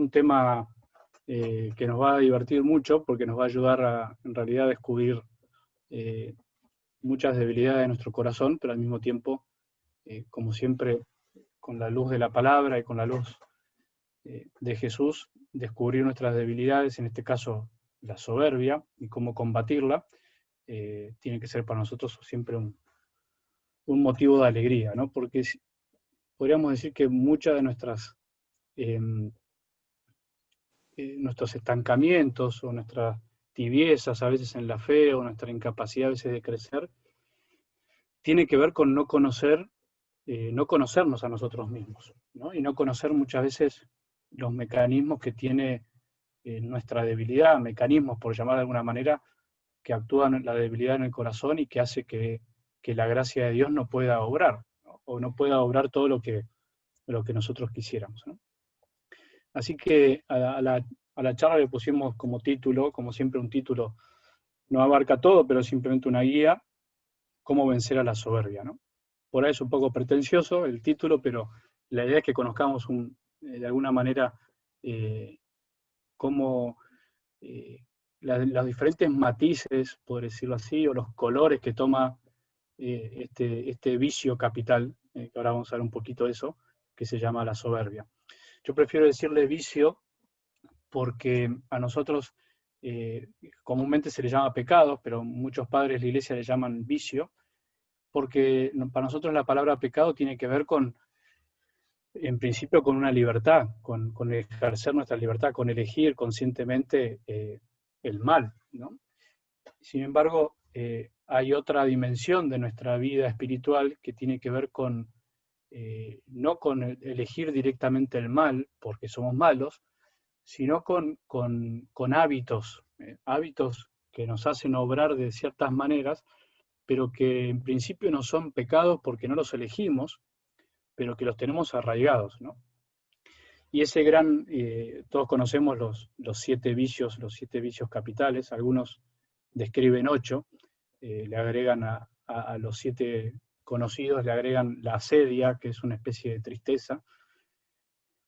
un tema que nos va a divertir mucho porque nos va a ayudar a, en realidad, a descubrir muchas debilidades de nuestro corazón, pero al mismo tiempo, como siempre, con la luz de la palabra y con la luz de Jesús, descubrir nuestras debilidades, en este caso la soberbia, y cómo combatirla, tiene que ser para nosotros siempre un motivo de alegría, ¿no? Porque podríamos decir que muchas de nuestros estancamientos o nuestras tibiezas a veces en la fe o nuestra incapacidad a veces de crecer, tiene que ver con no conocernos a nosotros mismos, ¿no? Y no conocer muchas veces los mecanismos que tiene nuestra debilidad, mecanismos, por llamar de alguna manera, que actúan la debilidad en el corazón y que hace que la gracia de Dios no pueda obrar, ¿no? O no pueda obrar todo lo que nosotros quisiéramos, ¿no? Así que a la charla le pusimos como título, como siempre un título no abarca todo, pero simplemente una guía, cómo vencer a la soberbia, ¿no? Por ahí es un poco pretencioso el título, pero la idea es que conozcamos de alguna manera cómo los diferentes matices, por decirlo así, o los colores que toma este vicio capital, que ahora vamos a ver un poquito de eso, que se llama la soberbia. Yo prefiero decirle vicio porque a nosotros comúnmente se le llama pecado, pero muchos padres de la iglesia le llaman vicio, porque para nosotros la palabra pecado tiene que ver en principio, con una libertad, con ejercer nuestra libertad, con elegir conscientemente el mal, ¿no? Sin embargo, hay otra dimensión de nuestra vida espiritual que tiene que ver no con elegir directamente el mal, porque somos malos, sino con hábitos, hábitos que nos hacen obrar de ciertas maneras, pero que en principio no son pecados porque no los elegimos, pero que los tenemos arraigados, ¿no? Y ese todos conocemos los 7 vicios, los 7 vicios capitales, algunos describen 8, le agregan a los 7 conocidos, le agregan la asedia, que es una especie de tristeza,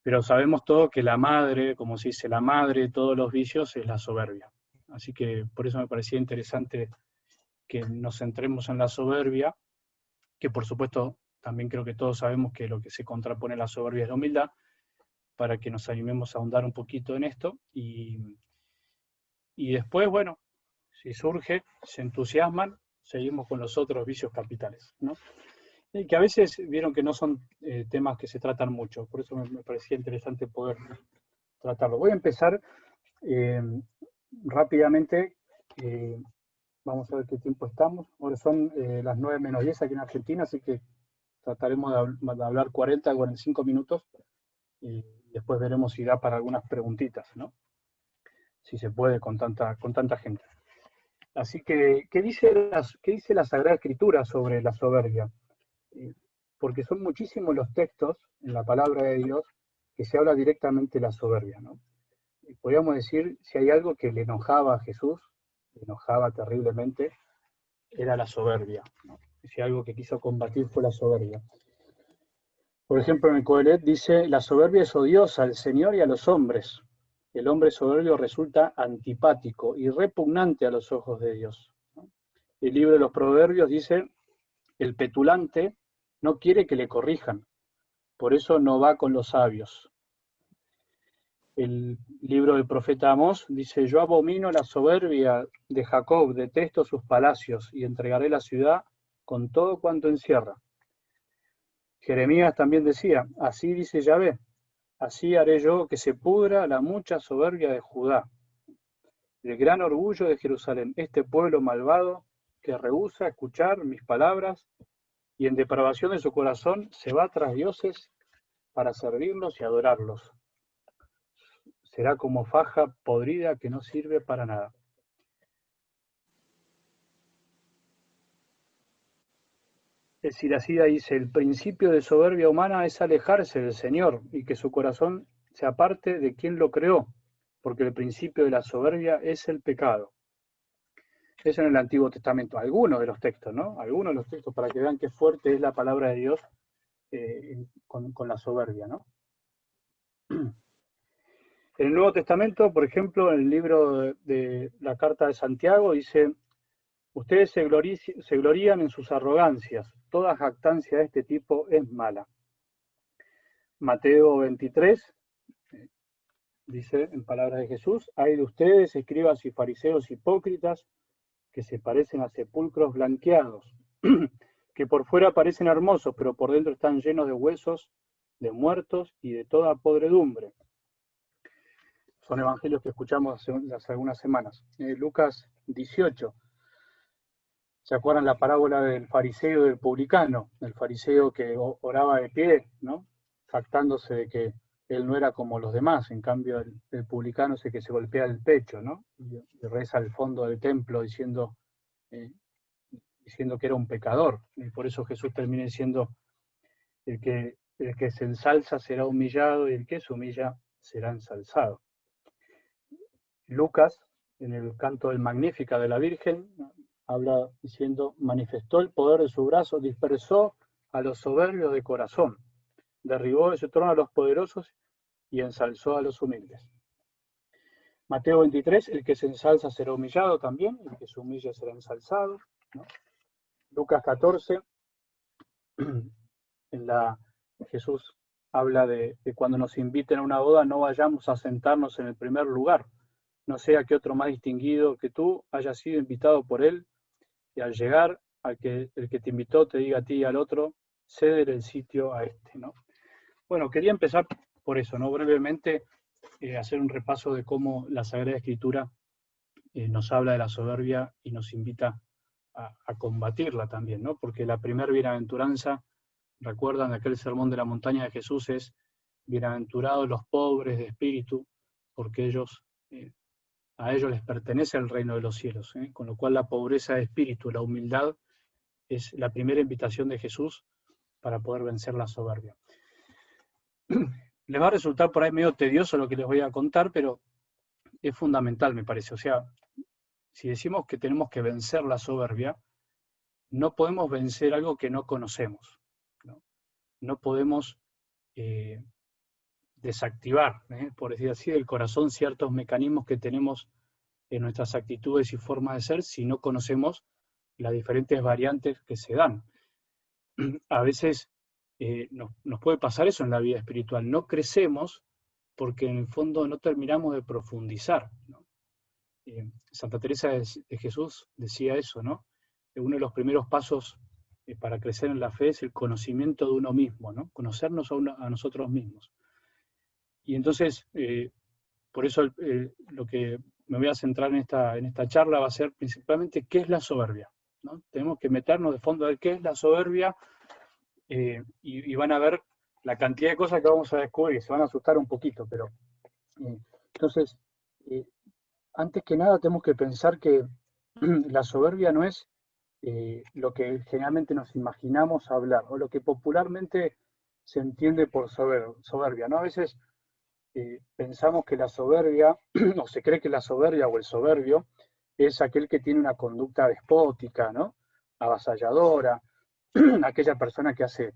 pero sabemos todos que la madre, como se dice, la madre de todos los vicios es la soberbia. Así que por eso me parecía interesante que nos centremos en la soberbia, que por supuesto también creo que todos sabemos que lo que se contrapone a la soberbia es la humildad, para que nos animemos a ahondar un poquito en esto y después, bueno, si surge, se entusiasman, seguimos con los otros vicios capitales, ¿no? Y que a veces vieron que no son temas que se tratan mucho, por eso me parecía interesante poder tratarlo. Voy a empezar rápidamente, vamos a ver qué tiempo estamos, ahora son las 9 menos 10 aquí en Argentina, así que trataremos de hablar 40, 45 minutos y después veremos si da para algunas preguntitas, ¿no? Si se puede con tanta gente. Así que, ¿qué dice la Sagrada Escritura sobre la soberbia? Porque son muchísimos los textos en la palabra de Dios que se habla directamente de la soberbia, ¿no? Podríamos decir, si hay algo que le enojaba a Jesús, le enojaba terriblemente, era la soberbia, ¿no? Si algo que quiso combatir fue la soberbia. Por ejemplo, en el Coelet dice, la soberbia es odiosa al Señor y a los hombres. El hombre soberbio resulta antipático y repugnante a los ojos de Dios. El libro de los Proverbios dice, el petulante no quiere que le corrijan, por eso no va con los sabios. El libro del profeta Amós dice, yo abomino la soberbia de Jacob, detesto sus palacios y entregaré la ciudad con todo cuanto encierra. Jeremías también decía, así dice Yahvé, así haré yo que se pudra la mucha soberbia de Judá, el gran orgullo de Jerusalén, este pueblo malvado que rehúsa escuchar mis palabras y en depravación de su corazón se va tras dioses para servirlos y adorarlos. Será como faja podrida que no sirve para nada. El Siracida dice, el principio de soberbia humana es alejarse del Señor y que su corazón se aparte de quien lo creó, porque el principio de la soberbia es el pecado. Eso en el Antiguo Testamento, algunos de los textos, ¿no? Algunos de los textos para que vean qué fuerte es la palabra de Dios con la soberbia, ¿no? En el Nuevo Testamento, por ejemplo, en el libro de la Carta de Santiago, dice: ustedes se glorían en sus arrogancias, toda jactancia de este tipo es mala. Mateo 23, dice en palabras de Jesús: hay de ustedes, escribas y fariseos hipócritas, que se parecen a sepulcros blanqueados, que por fuera parecen hermosos, pero por dentro están llenos de huesos, de muertos y de toda podredumbre. Son evangelios que escuchamos hace algunas semanas. Lucas 18. ¿Se acuerdan la parábola del fariseo y del publicano? El fariseo que oraba de pie, ¿no? Jactándose de que él no era como los demás. En cambio, el publicano es el que se golpea el pecho, ¿no? Y reza al fondo del templo diciendo que era un pecador. Y por eso Jesús termina diciendo: el que se ensalza será humillado, y el que se humilla será ensalzado. Lucas, en el canto del Magnífica de la Virgen, habla diciendo: manifestó el poder de su brazo, dispersó a los soberbios de corazón, derribó de su trono a los poderosos y ensalzó a los humildes. Mateo 23, el que se ensalza será humillado también, el que se humilla será ensalzado, ¿no? Lucas 14, Jesús habla de cuando nos inviten a una boda, no vayamos a sentarnos en el primer lugar, no sea que otro más distinguido que tú haya sido invitado por él, y al llegar, el que te invitó te diga a ti y al otro: ceder el sitio a este, ¿no? Bueno, quería empezar por eso, ¿no? Brevemente, hacer un repaso de cómo la Sagrada Escritura nos habla de la soberbia y nos invita a combatirla también, ¿no? Porque la primera bienaventuranza, recuerdan aquel sermón de la montaña de Jesús, es: bienaventurados los pobres de espíritu, porque a ellos les pertenece el reino de los cielos, ¿eh? Con lo cual la pobreza de espíritu, la humildad, es la primera invitación de Jesús para poder vencer la soberbia. Les va a resultar por ahí medio tedioso lo que les voy a contar, pero es fundamental, me parece. O sea, si decimos que tenemos que vencer la soberbia, no podemos vencer algo que no conocemos, ¿no? No podemos desactivar, por decir así, del corazón ciertos mecanismos que tenemos en nuestras actitudes y formas de ser si no conocemos las diferentes variantes que se dan. A veces nos puede pasar eso en la vida espiritual. No crecemos porque en el fondo no terminamos de profundizar, ¿no? Santa Teresa de Jesús decía eso, ¿no? Uno de los primeros pasos para crecer en la fe es el conocimiento de uno mismo, ¿no? Conocernos a nosotros mismos. Y entonces, por eso lo que me voy a centrar en esta charla va a ser principalmente qué es la soberbia, ¿no? Tenemos que meternos de fondo a ver qué es la soberbia, y van a ver la cantidad de cosas que vamos a descubrir. Se van a asustar un poquito, pero entonces, antes que nada tenemos que pensar que la soberbia no es lo que generalmente nos imaginamos hablar, o lo que popularmente se entiende por soberbia, ¿no? A veces pensamos que la soberbia, o se cree que la soberbia o el soberbio es aquel que tiene una conducta despótica, ¿no? Avasalladora, aquella persona que hace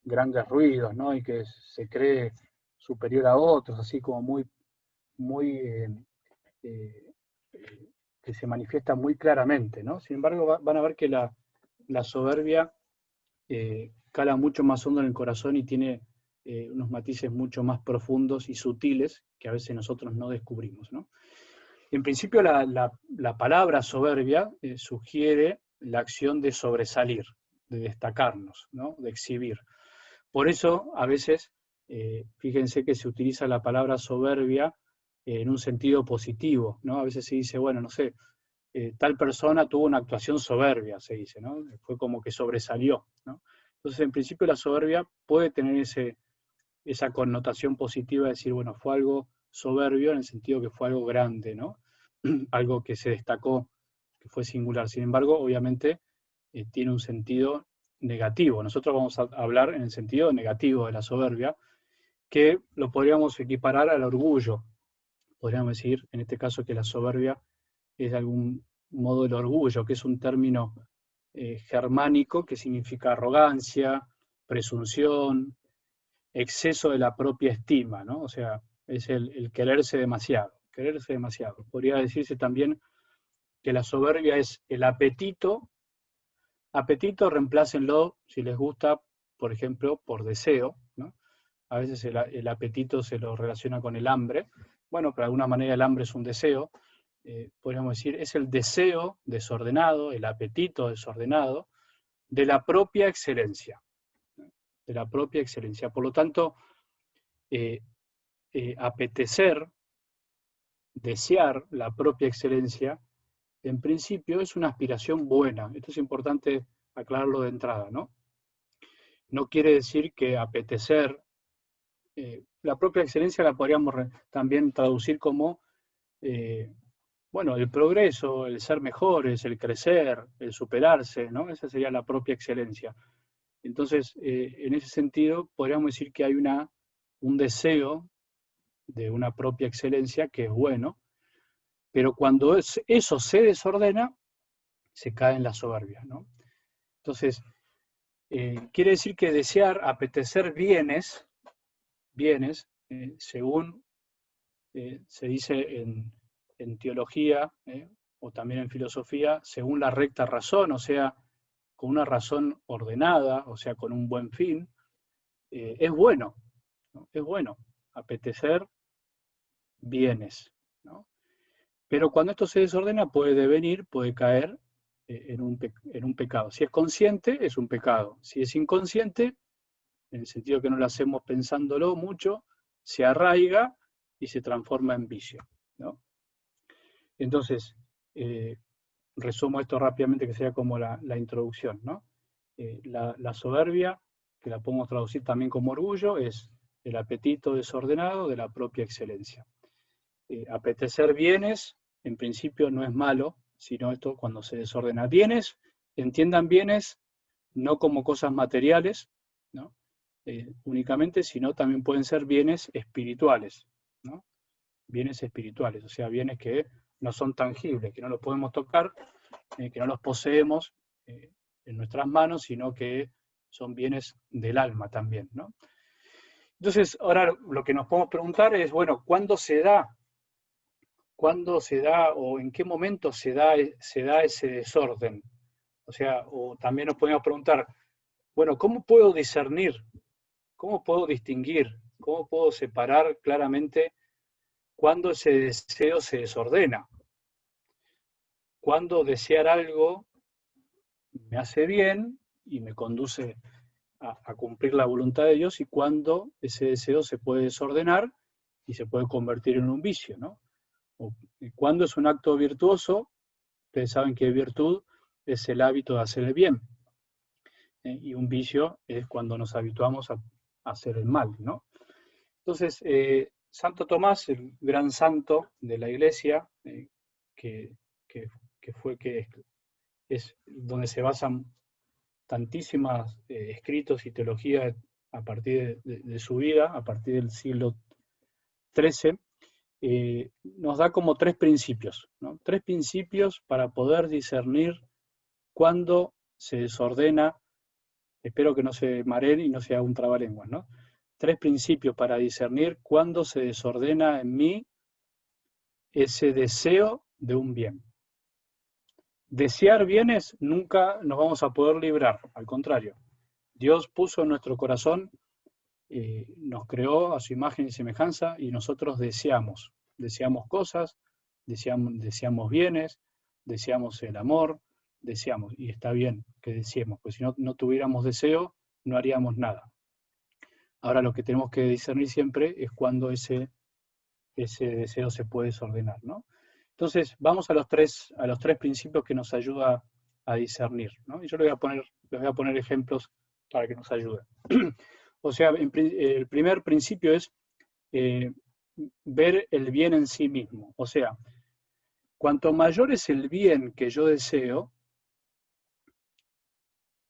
grandes ruidos, ¿no? Y que se cree superior a otros, así como muy que se manifiesta muy claramente, ¿no? Sin embargo, van a ver que la soberbia cala mucho más hondo en el corazón y tiene unos matices mucho más profundos y sutiles que a veces nosotros no descubrimos, ¿no? En principio, la palabra soberbia sugiere la acción de sobresalir, de destacarnos, ¿no? De exhibir. Por eso, a veces, fíjense que se utiliza la palabra soberbia en un sentido positivo, ¿no? A veces se dice, bueno, no sé, tal persona tuvo una actuación soberbia, se dice, ¿no? Fue como que sobresalió, ¿no? Entonces, en principio, la soberbia puede tener esa connotación positiva de decir, bueno, fue algo soberbio en el sentido que fue algo grande, ¿no? Algo que se destacó, que fue singular. Sin embargo, obviamente, tiene un sentido negativo. Nosotros vamos a hablar en el sentido negativo de la soberbia, que lo podríamos equiparar al orgullo. Podríamos decir, en este caso, que la soberbia es de algún modo el orgullo, que es un término germánico que significa arrogancia, presunción, exceso de la propia estima, ¿no? O sea, es el quererse demasiado, quererse demasiado. Podría decirse también que la soberbia es el apetito. Apetito, reemplácenlo, si les gusta, por ejemplo, por deseo, ¿no? A veces el apetito se lo relaciona con el hambre. Bueno, pero de alguna manera el hambre es un deseo. Podríamos decir, es el deseo desordenado, el apetito desordenado de la propia excelencia. De la propia excelencia. Por lo tanto, apetecer, desear la propia excelencia, en principio es una aspiración buena. Esto es importante aclararlo de entrada, ¿no? No quiere decir que apetecer, la propia excelencia la podríamos también traducir como, bueno, el progreso, el ser mejores, el crecer, el superarse, ¿no? Esa sería la propia excelencia. Entonces, en ese sentido, podríamos decir que hay un deseo de una propia excelencia que es bueno, pero cuando eso se desordena, se cae en la soberbia, ¿no? Entonces, quiere decir que desear, apetecer bienes, según se dice en teología o también en filosofía, según la recta razón, o sea, con una razón ordenada, o sea, con un buen fin, es bueno, ¿no? Es bueno apetecer bienes, ¿no? Pero cuando esto se desordena puede devenir, puede caer en un pecado. Si es consciente, es un pecado. Si es inconsciente, en el sentido que no lo hacemos pensándolo mucho, se arraiga y se transforma en vicio, ¿no? Entonces, resumo esto rápidamente, que sea como la introducción, ¿no? La soberbia, que la podemos traducir también como orgullo, es el apetito desordenado de la propia excelencia. Apetecer bienes, en principio no es malo, sino esto cuando se desordena. Bienes, entiendan bienes, no como cosas materiales, ¿no? Únicamente, sino también pueden ser bienes espirituales, ¿no? Bienes espirituales, o sea, bienes que no son tangibles, que no los podemos tocar, que no los poseemos en nuestras manos, sino que son bienes del alma también, ¿no? Entonces, ahora lo que nos podemos preguntar es, bueno, ¿cuándo se da o en qué momento se da ese desorden? O sea, o también nos podemos preguntar, bueno, ¿cómo puedo discernir? ¿Cómo puedo distinguir? ¿Cómo puedo separar claramente cuándo ese deseo se desordena? Cuando desear algo me hace bien y me conduce a cumplir la voluntad de Dios, y cuando ese deseo se puede desordenar y se puede convertir en un vicio, ¿no? O cuando es un acto virtuoso. Ustedes saben que virtud es el hábito de hacer el bien, y un vicio es cuando nos habituamos a hacer el mal, ¿no? Entonces, Santo Tomás, el gran santo de la Iglesia, que es donde se basan tantísimos escritos y teología a partir de su vida, a partir del siglo XIII, nos da como tres principios, ¿no? Tres principios para poder discernir cuándo se desordena. Espero que no se mareen y no sea un trabalenguas, ¿no? Tres principios para discernir cuándo se desordena en mí ese deseo de un bien. Desear bienes nunca nos vamos a poder librar, al contrario. Dios puso en nuestro corazón, nos creó a su imagen y semejanza, y nosotros deseamos cosas, deseamos bienes, deseamos el amor, deseamos, y está bien que deseemos, porque si no tuviéramos deseo, no haríamos nada. Ahora lo que tenemos que discernir siempre es cuando ese deseo se puede desordenar, ¿no? Entonces, vamos a los tres principios que nos ayuda a discernir, ¿no? Y yo les voy a poner ejemplos para que nos ayuden. O sea, el primer principio es ver el bien en sí mismo. O sea, cuanto mayor es el bien que yo deseo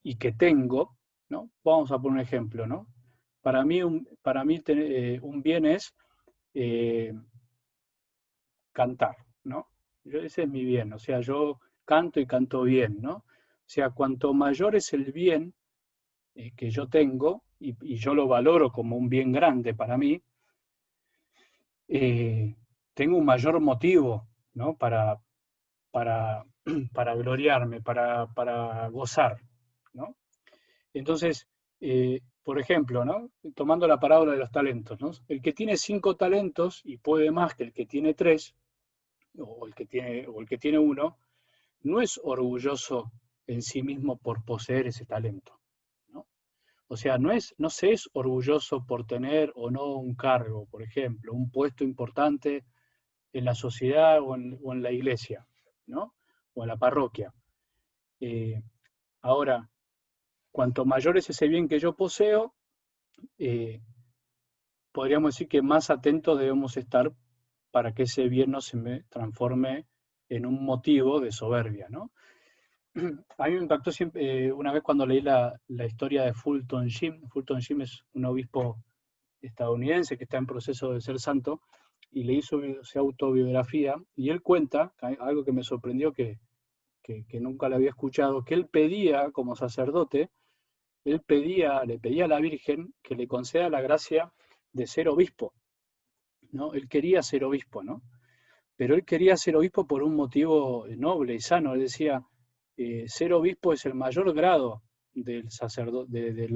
y que tengo, ¿no? Vamos a poner un ejemplo, ¿no? Para mí un bien es cantar, ¿no? Ese es mi bien, o sea, yo canto y canto bien, ¿no? O sea, cuanto mayor es el bien que yo tengo, y yo lo valoro como un bien grande para mí, tengo un mayor motivo, ¿no? para, para gloriarme, para gozar, ¿no? Entonces, por ejemplo, ¿no? Tomando la parábola de los talentos, ¿no? El que tiene 5 talentos y puede más que el que tiene 3, o el que tiene 1, no es orgulloso en sí mismo por poseer ese talento, ¿no? O sea, no se es orgulloso por tener o no un cargo, por ejemplo, un puesto importante en la sociedad o en la iglesia, ¿no? O en la parroquia. Eh, Ahora, cuanto mayor es ese bien que yo poseo, eh, podríamos decir que más atentos debemos estar para que ese bien no se me transforme en un motivo de soberbia, ¿no? A mí me impactó siempre, una vez cuando leí la historia de Fulton Sheen. Fulton Sheen es un obispo estadounidense que está en proceso de ser santo, y leí su autobiografía, y él cuenta algo que me sorprendió, que nunca lo había escuchado, que él pedía como sacerdote, le pedía a la Virgen que le conceda la gracia de ser obispo, ¿no? Él quería ser obispo, ¿no? Pero él quería ser obispo por un motivo noble y sano. Él decía, ser obispo es el mayor grado del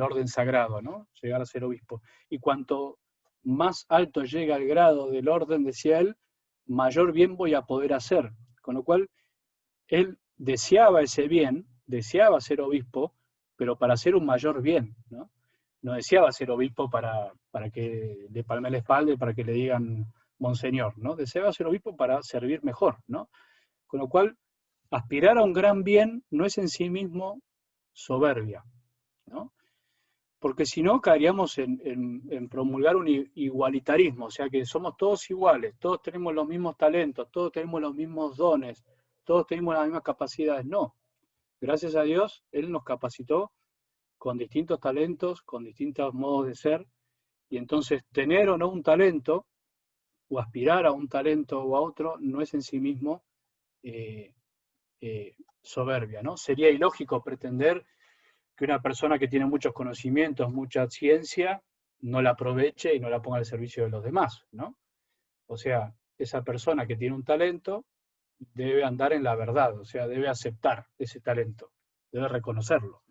orden sagrado, ¿no? Llegar a ser obispo. Y cuanto más alto llega el grado del orden, decía él, mayor bien voy a poder hacer. Con lo cual, él deseaba ese bien, deseaba ser obispo, pero para hacer un mayor bien, ¿no? No deseaba ser obispo para que le palme la espalda y para que le digan monseñor, ¿no? Deseaba ser obispo para servir mejor, ¿no? Con lo cual, aspirar a un gran bien no es en sí mismo soberbia, ¿no? Porque si no, caeríamos en promulgar un igualitarismo, o sea que somos todos iguales, todos tenemos los mismos talentos, todos tenemos los mismos dones, todos tenemos las mismas capacidades. No, gracias a Dios, Él nos capacitó con distintos talentos, con distintos modos de ser, y entonces tener o no un talento, o aspirar a un talento o a otro, no es en sí mismo eh, soberbia, ¿no? Sería ilógico pretender que una persona que tiene muchos conocimientos, mucha ciencia, no la aproveche y no la ponga al servicio de los demás, ¿no? O sea, esa persona que tiene un talento debe andar en la verdad, o sea, debe aceptar ese talento, debe reconocerlo.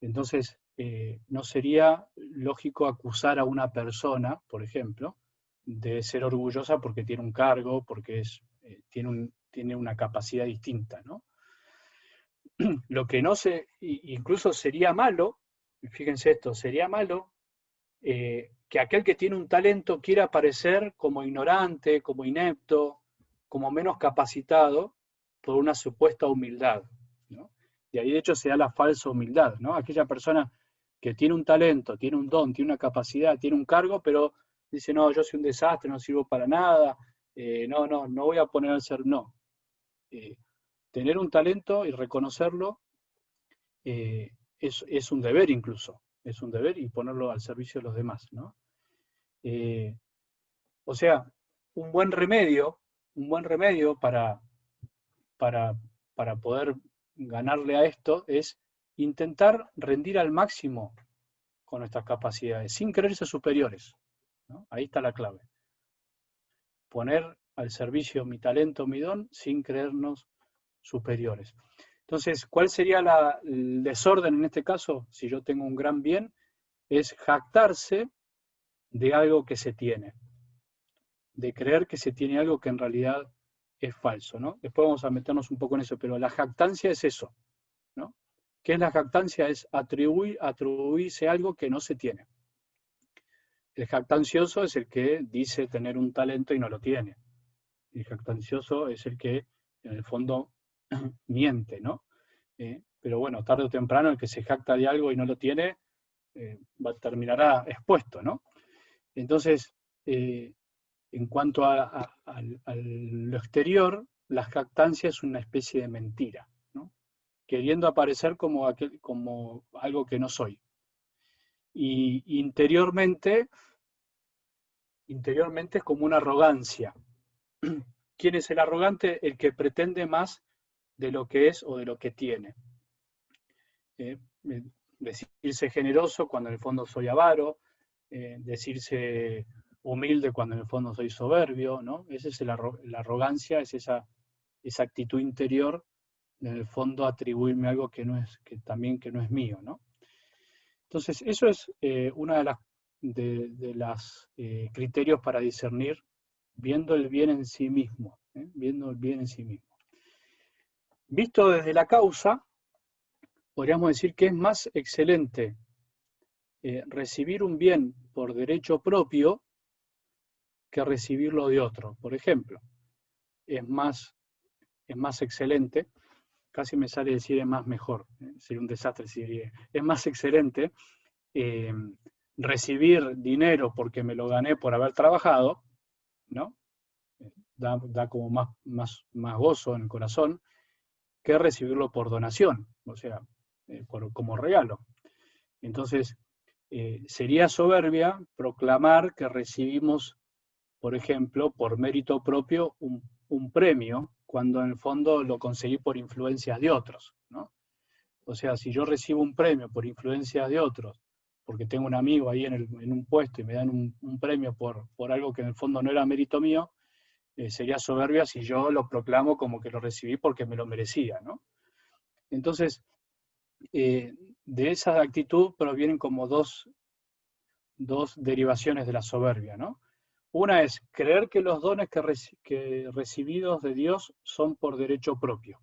Entonces, no sería lógico acusar a una persona, por ejemplo, de ser orgullosa porque tiene un cargo, porque tiene una capacidad distinta, ¿no? Lo que no se, incluso sería malo, fíjense esto, sería malo que aquel que tiene un talento quiera parecer como ignorante, como inepto, como menos capacitado por una supuesta humildad, ¿no? Y ahí de hecho se da la falsa humildad, ¿no? Aquella persona que tiene un talento, tiene un don, tiene una capacidad, tiene un cargo, pero dice, no, yo soy un desastre, no sirvo para nada, no voy a poner al ser, no. Eh, Tener un talento y reconocerlo es un deber incluso, es un deber, y ponerlo al servicio de los demás, ¿no? Eh, o sea, un buen remedio, un buen remedio para, para poder ganarle a esto es intentar rendir al máximo con nuestras capacidades, sin creerse superiores, ¿no? Ahí está la clave. Poner al servicio mi talento, mi don, sin creernos superiores. Entonces, ¿cuál sería el desorden en este caso? Si yo tengo un gran bien, es jactarse de algo que se tiene, de creer que se tiene algo que en realidad es falso, ¿no? Después vamos a meternos un poco en eso, pero la jactancia es eso, ¿no? ¿Qué es la jactancia? Es atribuirse algo que no se tiene. El jactancioso es el que dice tener un talento y no lo tiene. El jactancioso es el que, en el fondo, miente, ¿no? Pero bueno, tarde o temprano el que se jacta de algo y no lo tiene, terminará expuesto, ¿no? Entonces, en cuanto a lo exterior, la jactancia es una especie de mentira, ¿no? Queriendo aparecer como algo que no soy. Y interiormente es como una arrogancia. ¿Quién es el arrogante? El que pretende más de lo que es o de lo que tiene. Eh, Decirse generoso cuando en el fondo soy avaro, decirse humilde cuando en el fondo soy soberbio, ¿no? Esa es la arrogancia, es esa actitud interior, en el fondo atribuirme algo que no es, que no es mío, ¿no? Entonces, eso es una de las criterios para discernir, viendo el bien en sí mismo, viendo el bien en sí mismo. Visto desde la causa, podríamos decir que es más excelente recibir un bien por derecho propio que recibirlo de otro. Por ejemplo, es más excelente, casi me sale decir es más mejor, sería un desastre si diría, es más excelente eh, recibir dinero porque me lo gané por haber trabajado, ¿no? Da como más gozo en el corazón, que recibirlo por donación, o sea, como regalo. Entonces, sería soberbia proclamar que recibimos, por ejemplo, por mérito propio, un premio, cuando en el fondo lo conseguí por influencias de otros, ¿no? O sea, si yo recibo un premio por influencias de otros, porque tengo un amigo ahí en un puesto y me dan un premio por algo que en el fondo no era mérito mío, sería soberbia si yo lo proclamo como que lo recibí porque me lo merecía, ¿no? Entonces, de esa actitud provienen como dos derivaciones de la soberbia, ¿no? Una es creer que los dones que recibidos de Dios son por derecho propio.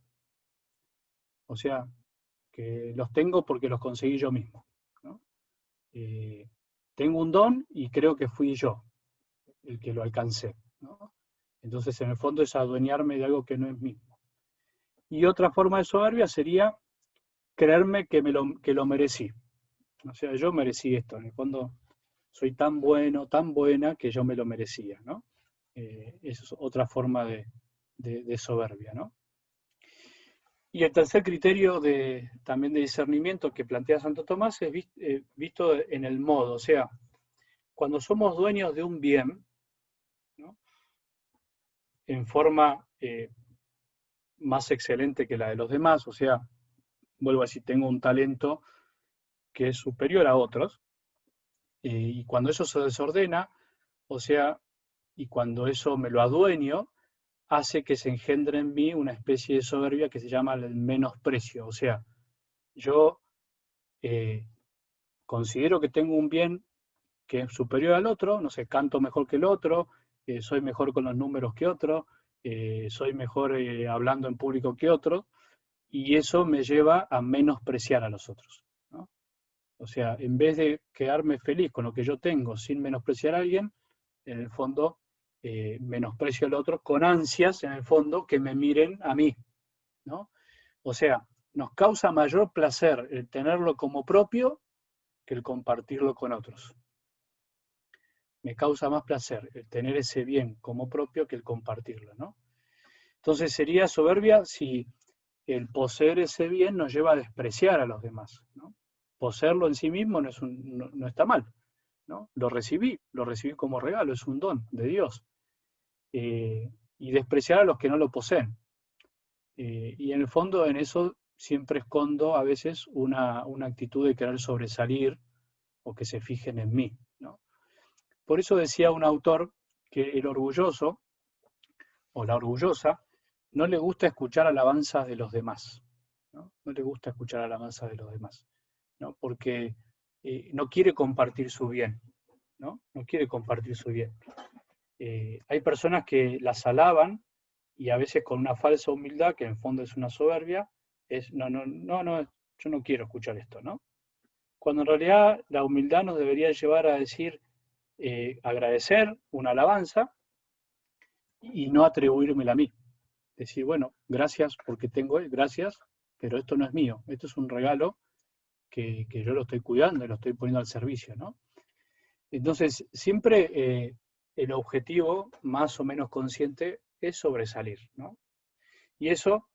O sea, que los tengo porque los conseguí yo mismo, ¿no? Tengo un don y creo que fui yo el que lo alcancé, ¿no? Entonces, en el fondo es adueñarme de algo que no es mío. Y otra forma de soberbia sería creerme que lo merecí. O sea, yo merecí esto. En el fondo, soy tan bueno, tan buena, que yo me lo merecía, ¿no? Eso es otra forma de soberbia, ¿no? Y el tercer criterio también de discernimiento que plantea Santo Tomás es visto en el modo, o sea, cuando somos dueños de un bien, ¿no? En forma más excelente que la de los demás, o sea, vuelvo a decir, tengo un talento que es superior a otros, y cuando eso se desordena, o sea, y cuando eso me lo adueño, hace que se engendre en mí una especie de soberbia que se llama el menosprecio. O sea, yo considero que tengo un bien que es superior al otro, no sé, canto mejor que el otro, soy mejor con los números que otro, soy mejor hablando en público que otro, y eso me lleva a menospreciar a los otros, ¿no? O sea, en vez de quedarme feliz con lo que yo tengo sin menospreciar a alguien, en el fondo menosprecio al otro con ansias, en el fondo, que me miren a mí, ¿no? O sea, nos causa mayor placer el tenerlo como propio que el compartirlo con otros. Me causa más placer el tener ese bien como propio que el compartirlo, ¿no? Entonces sería soberbia si el poseer ese bien nos lleva a despreciar a los demás, ¿no? Poseerlo en sí mismo no está mal, ¿no? Lo recibí como regalo, es un don de Dios. Y despreciar a los que no lo poseen. Y en el fondo en eso siempre escondo a veces una actitud de querer sobresalir o que se fijen en mí, ¿no? Por eso decía un autor que el orgulloso o la orgullosa no le gusta escuchar alabanzas de los demás, ¿no? No le gusta escuchar alabanzas de los demás, ¿no? Porque no quiere compartir su bien, ¿no? No quiere compartir su bien. Hay personas que las alaban y a veces con una falsa humildad, que en el fondo es una soberbia, es no, yo no quiero escuchar esto, ¿no? Cuando en realidad la humildad nos debería llevar a decir, agradecer una alabanza y no atribuírmela a mí. Decir, bueno, gracias porque tengo, gracias, pero esto no es mío, esto es un regalo que yo lo estoy cuidando y lo estoy poniendo al servicio, ¿no? Entonces, siempre el objetivo más o menos consciente es sobresalir, ¿no? Y eso,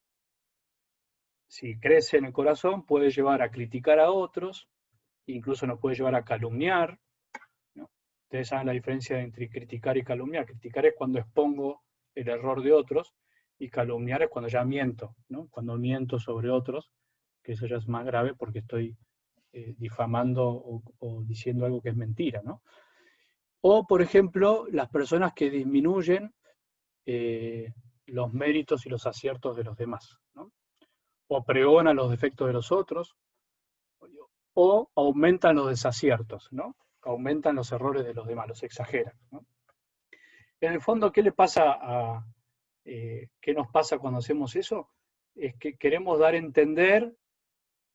si crece en el corazón, puede llevar a criticar a otros, incluso nos puede llevar a calumniar, ¿no? Ustedes saben la diferencia entre criticar y calumniar. Criticar es cuando expongo el error de otros y calumniar es cuando ya miento, ¿no? Cuando miento sobre otros, que eso ya es más grave porque estoy difamando o diciendo algo que es mentira, ¿no? O, por ejemplo, las personas que disminuyen los méritos y los aciertos de los demás, ¿no? O pregonan los defectos de los otros, o aumentan los desaciertos, ¿no? Aumentan los errores de los demás, los exageran, ¿no? En el fondo, ¿qué qué nos pasa cuando hacemos eso? Es que queremos dar a entender,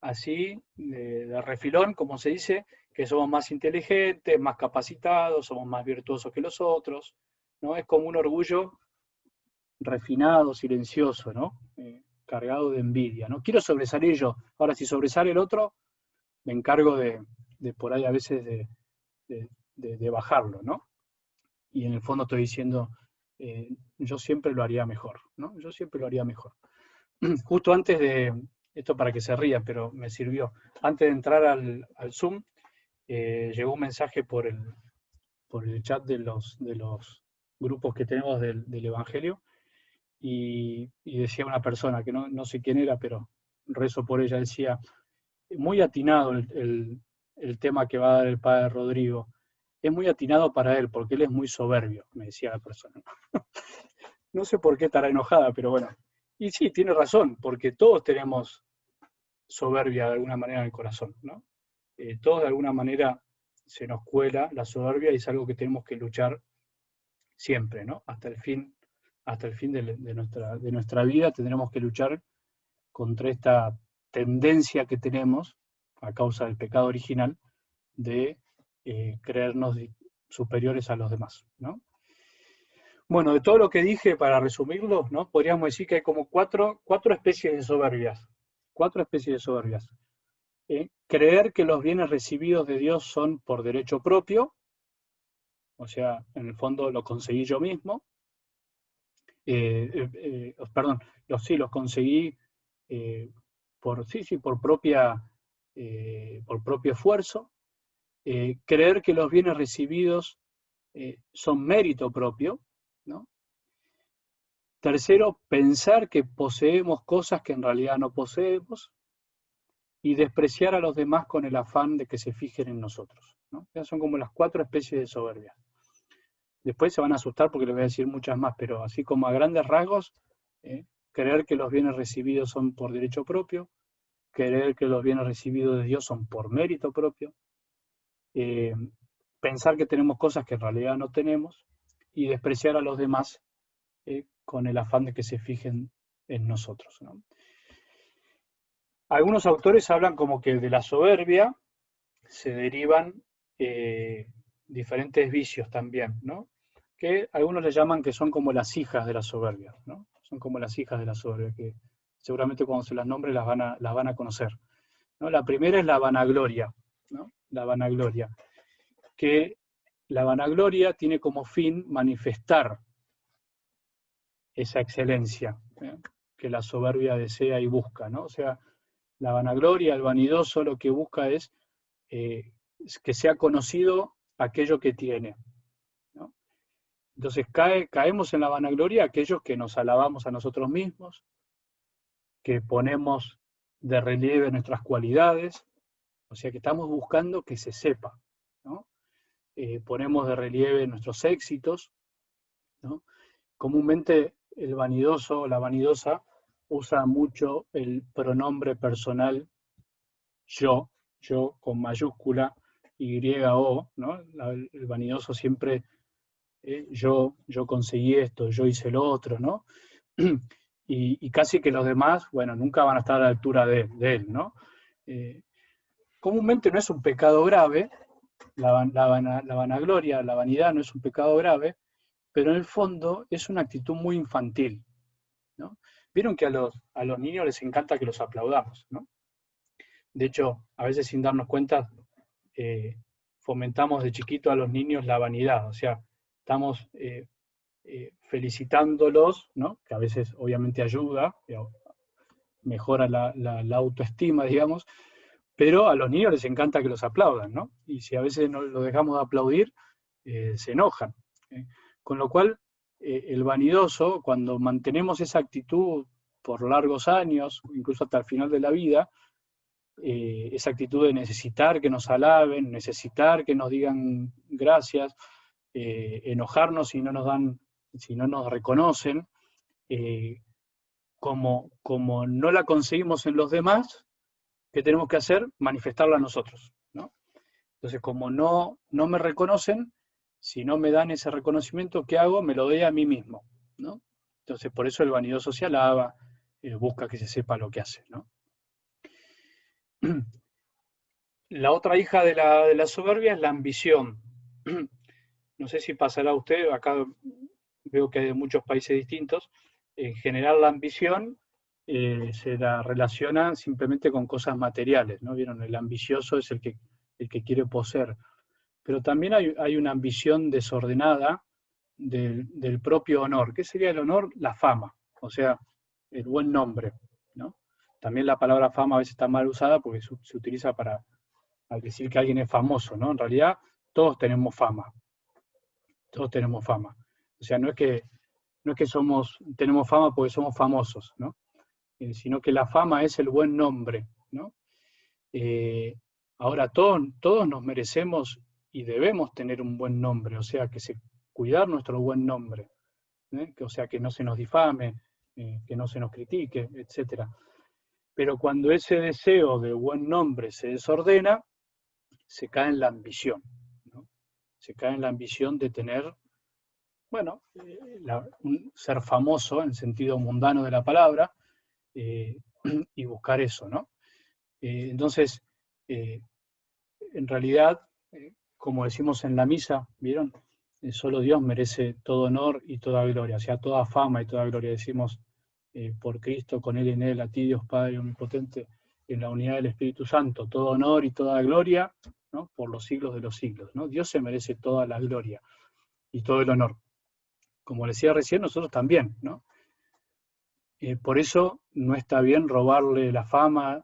así, de refilón, como se dice, que somos más inteligentes, más capacitados, somos más virtuosos que los otros, ¿no? Es como un orgullo refinado, silencioso, ¿no? Cargado de envidia, ¿no? Quiero sobresalir yo. Ahora, si sobresale el otro, me encargo de por ahí a veces de bajarlo, ¿no? Y en el fondo estoy diciendo, yo siempre lo haría mejor, ¿no? Yo siempre lo haría mejor. Justo antes esto para que se rían, pero me sirvió, antes de entrar al Zoom, llegó un mensaje por el chat de los grupos que tenemos del Evangelio, y decía una persona, que no sé quién era, pero rezo por ella, decía, muy atinado el tema que va a dar el padre Rodrigo, es muy atinado para él, porque él es muy soberbio, me decía la persona. No sé por qué estará enojada, pero bueno. Y sí, tiene razón, porque todos tenemos soberbia de alguna manera en el corazón, ¿no? Todos de alguna manera se nos cuela la soberbia y es algo que tenemos que luchar siempre, ¿no? Hasta el fin de nuestra vida tendremos que luchar contra esta tendencia que tenemos, a causa del pecado original, de creernos superiores a los demás, ¿no? Bueno, de todo lo que dije, para resumirlo, ¿no? Podríamos decir que hay como cuatro especies de soberbias. Cuatro especies de soberbias. Creer que los bienes recibidos de Dios son por derecho propio, o sea, en el fondo lo conseguí yo mismo. Perdón, los conseguí por propio esfuerzo. Creer que los bienes recibidos son mérito propio, ¿no? Tercero, pensar que poseemos cosas que en realidad no poseemos, y despreciar a los demás con el afán de que se fijen en nosotros, ¿no? Esas son como las cuatro especies de soberbia. Después se van a asustar porque les voy a decir muchas más, pero así como a grandes rasgos, creer que los bienes recibidos son por derecho propio, creer que los bienes recibidos de Dios son por mérito propio, pensar que tenemos cosas que en realidad no tenemos, y despreciar a los demás con el afán de que se fijen en nosotros, ¿no? Algunos autores hablan como que de la soberbia se derivan diferentes vicios también, ¿no? Que algunos le llaman que son como las hijas de la soberbia, ¿no? Son como las hijas de la soberbia, que seguramente cuando se las nombre las van a conocer, ¿no? La primera es la vanagloria, ¿no? La vanagloria, que la vanagloria tiene como fin manifestar esa excelencia, que la soberbia desea y busca, ¿no? O sea, la vanagloria, el vanidoso, lo que busca es que sea conocido aquello que tiene, ¿no? Entonces caemos en la vanagloria aquellos que nos alabamos a nosotros mismos, que ponemos de relieve nuestras cualidades, o sea que estamos buscando que se sepa, ¿no? Ponemos de relieve nuestros éxitos, ¿no? Comúnmente el vanidoso o la vanidosa usa mucho el pronombre personal yo con mayúscula, Y-O, ¿no? El vanidoso siempre, yo conseguí esto, yo hice lo otro, ¿no? Y casi que los demás, bueno, nunca van a estar a la altura de él, ¿no? Comúnmente no es un pecado grave, la vanagloria, la vanidad no es un pecado grave, pero en el fondo es una actitud muy infantil, ¿no? Vieron que a los niños les encanta que los aplaudamos, ¿no? De hecho, a veces sin darnos cuenta, fomentamos de chiquito a los niños la vanidad, o sea, estamos felicitándolos, ¿no? Que a veces obviamente ayuda, mejora la autoestima, digamos, pero a los niños les encanta que los aplaudan, ¿no? Y si a veces no los dejamos de aplaudir, se enojan. Con lo cual, el vanidoso, cuando mantenemos esa actitud por largos años, incluso hasta el final de la vida, esa actitud de necesitar que nos alaben, necesitar que nos digan gracias, enojarnos si no nos reconocen, como no la conseguimos en los demás, ¿qué tenemos que hacer? Manifestarla a nosotros, ¿no? Entonces, como no me reconocen, si no me dan ese reconocimiento, ¿qué hago? Me lo doy a mí mismo, ¿no? Entonces, por eso el vanidoso se alaba, busca que se sepa lo que hace, ¿no? La otra hija de la soberbia es la ambición. No sé si pasará a usted, acá veo que hay de muchos países distintos. En general, la ambición se la relaciona simplemente con cosas materiales, ¿no? ¿Vieron? El ambicioso es el que quiere poseer. Pero también hay una ambición desordenada del propio honor. ¿Qué sería el honor? La fama, o sea, el buen nombre, ¿no? También la palabra fama a veces está mal usada porque se utiliza para al decir que alguien es famoso, ¿no? En realidad, todos tenemos fama, todos tenemos fama. O sea, no es que tenemos fama porque somos famosos, ¿no? Sino que la fama es el buen nombre, ¿no? Eh, Ahora, todos nos merecemos y debemos tener un buen nombre, o sea, cuidar nuestro buen nombre, o sea, que no se nos difame, que no se nos critique, etc. Pero cuando ese deseo de buen nombre se desordena, se cae en la ambición, ¿no? Se cae en la ambición de tener, bueno, ser famoso en el sentido mundano de la palabra, eh, y buscar eso, ¿no? Entonces, eh, en realidad, como decimos en la misa, ¿vieron? Solo Dios merece todo honor y toda gloria, o sea, toda fama y toda gloria. Decimos, por Cristo, con Él y en Él, a ti Dios Padre Omnipotente, en la unidad del Espíritu Santo, todo honor y toda gloria, ¿no? Por los siglos de los siglos, ¿no? Dios se merece toda la gloria y todo el honor. Como decía recién, nosotros también, ¿no? Por eso no está bien robarle la fama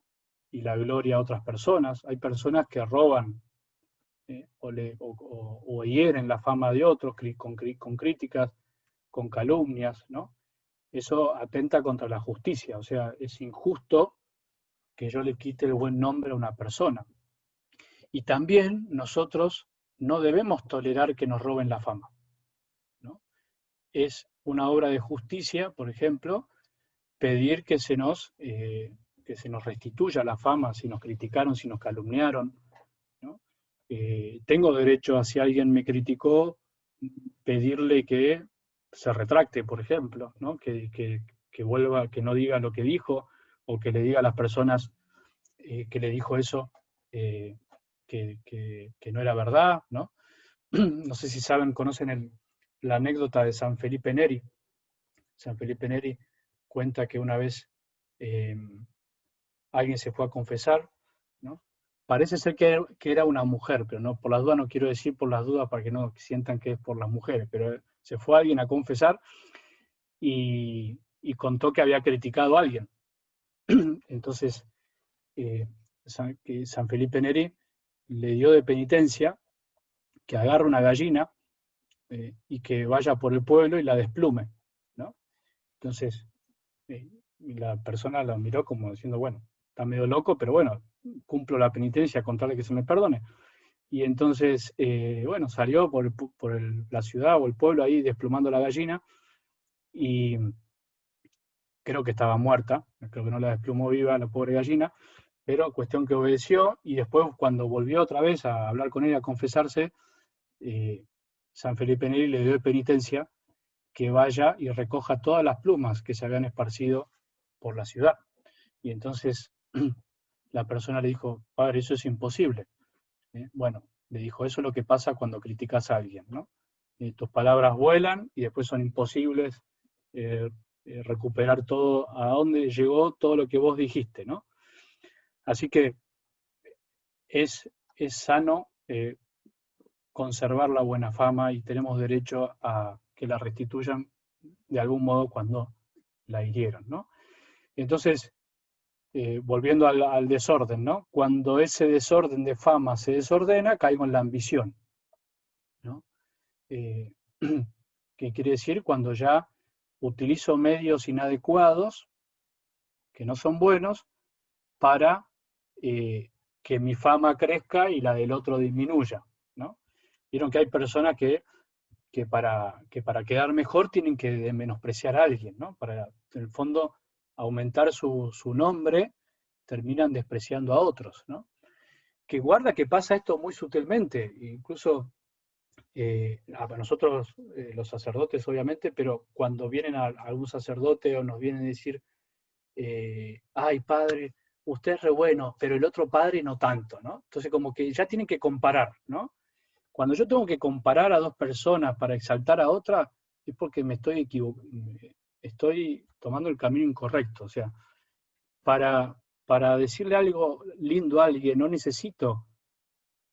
y la gloria a otras personas. Hay personas que roban o hieren la fama de otros con críticas, con calumnias, ¿no? Eso atenta contra la justicia, o sea, es injusto que yo le quite el buen nombre a una persona. Y también nosotros no debemos tolerar que nos roben la fama, ¿no? Es una obra de justicia, por ejemplo, pedir que se nos restituya la fama si nos criticaron, si nos calumniaron, ¿no? Tengo derecho a, si alguien me criticó, pedirle que se retracte, por ejemplo, ¿no? Que vuelva, que no diga lo que dijo, o que le diga a las personas que le dijo eso eh, que no era verdad, ¿no? No sé si saben, conocen la anécdota de San Felipe Neri. San Felipe Neri cuenta que una vez eh, alguien se fue a confesar, ¿no? Parece ser que era una mujer, pero no, por las dudas no quiero decir por las dudas para que no sientan que es por las mujeres, pero se fue alguien a confesar y contó que había criticado a alguien. Entonces, San Felipe Neri le dio de penitencia que agarre una gallina y que vaya por el pueblo y la desplume, ¿no? Entonces, la persona la miró como diciendo, bueno, está medio loco, pero bueno, cumplo la penitencia con tal de que se me perdone. Y entonces, bueno, salió la ciudad o el pueblo ahí desplumando la gallina y creo que estaba muerta, creo que no la desplumó viva la pobre gallina, pero cuestión que obedeció y después cuando volvió otra vez a hablar con ella, a confesarse, San Felipe Neri le dio de penitencia que vaya y recoja todas las plumas que se habían esparcido por la ciudad. Y entonces la persona le dijo, padre, eso es imposible. Bueno, le dijo, eso es lo que pasa cuando criticas a alguien, ¿no? Tus palabras vuelan y después son imposibles recuperar todo, a dónde llegó todo lo que vos dijiste, ¿no? Así que es sano conservar la buena fama y tenemos derecho a que la restituyan de algún modo cuando la hirieron, ¿no? Entonces, volviendo al desorden, ¿no? Cuando ese desorden de fama se desordena, caigo en la ambición, ¿no? ¿Qué quiere decir? Cuando ya utilizo medios inadecuados, que no son buenos, para que mi fama crezca y la del otro disminuya, ¿no? Vieron que hay personas que que para quedar mejor tienen que menospreciar a alguien, ¿no? Para, en el fondo, aumentar su nombre, terminan despreciando a otros, ¿no? Que guarda que pasa esto muy sutilmente, incluso a nosotros, los sacerdotes obviamente, pero cuando vienen a algún sacerdote o nos vienen a decir, ay padre, usted es re bueno, pero el otro padre no tanto, ¿no? Entonces como que ya tienen que comparar, ¿no? Cuando yo tengo que comparar a dos personas para exaltar a otra, es porque me estoy tomando el camino incorrecto. O sea, para decirle algo lindo a alguien no necesito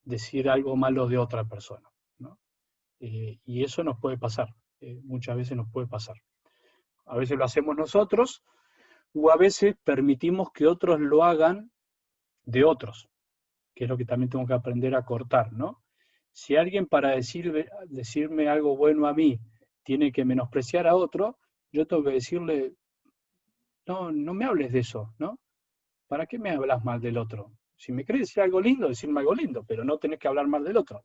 decir algo malo de otra persona, ¿no? Y eso nos puede pasar, muchas veces nos puede pasar. A veces lo hacemos nosotros, o a veces permitimos que otros lo hagan de otros, que es lo que también tengo que aprender a cortar, ¿no? Si alguien para decirme algo bueno a mí tiene que menospreciar a otro, yo tengo que decirle, no, no me hables de eso, ¿no? ¿Para qué me hablas mal del otro? Si me querés decir algo lindo, decirme algo lindo, pero no tenés que hablar mal del otro.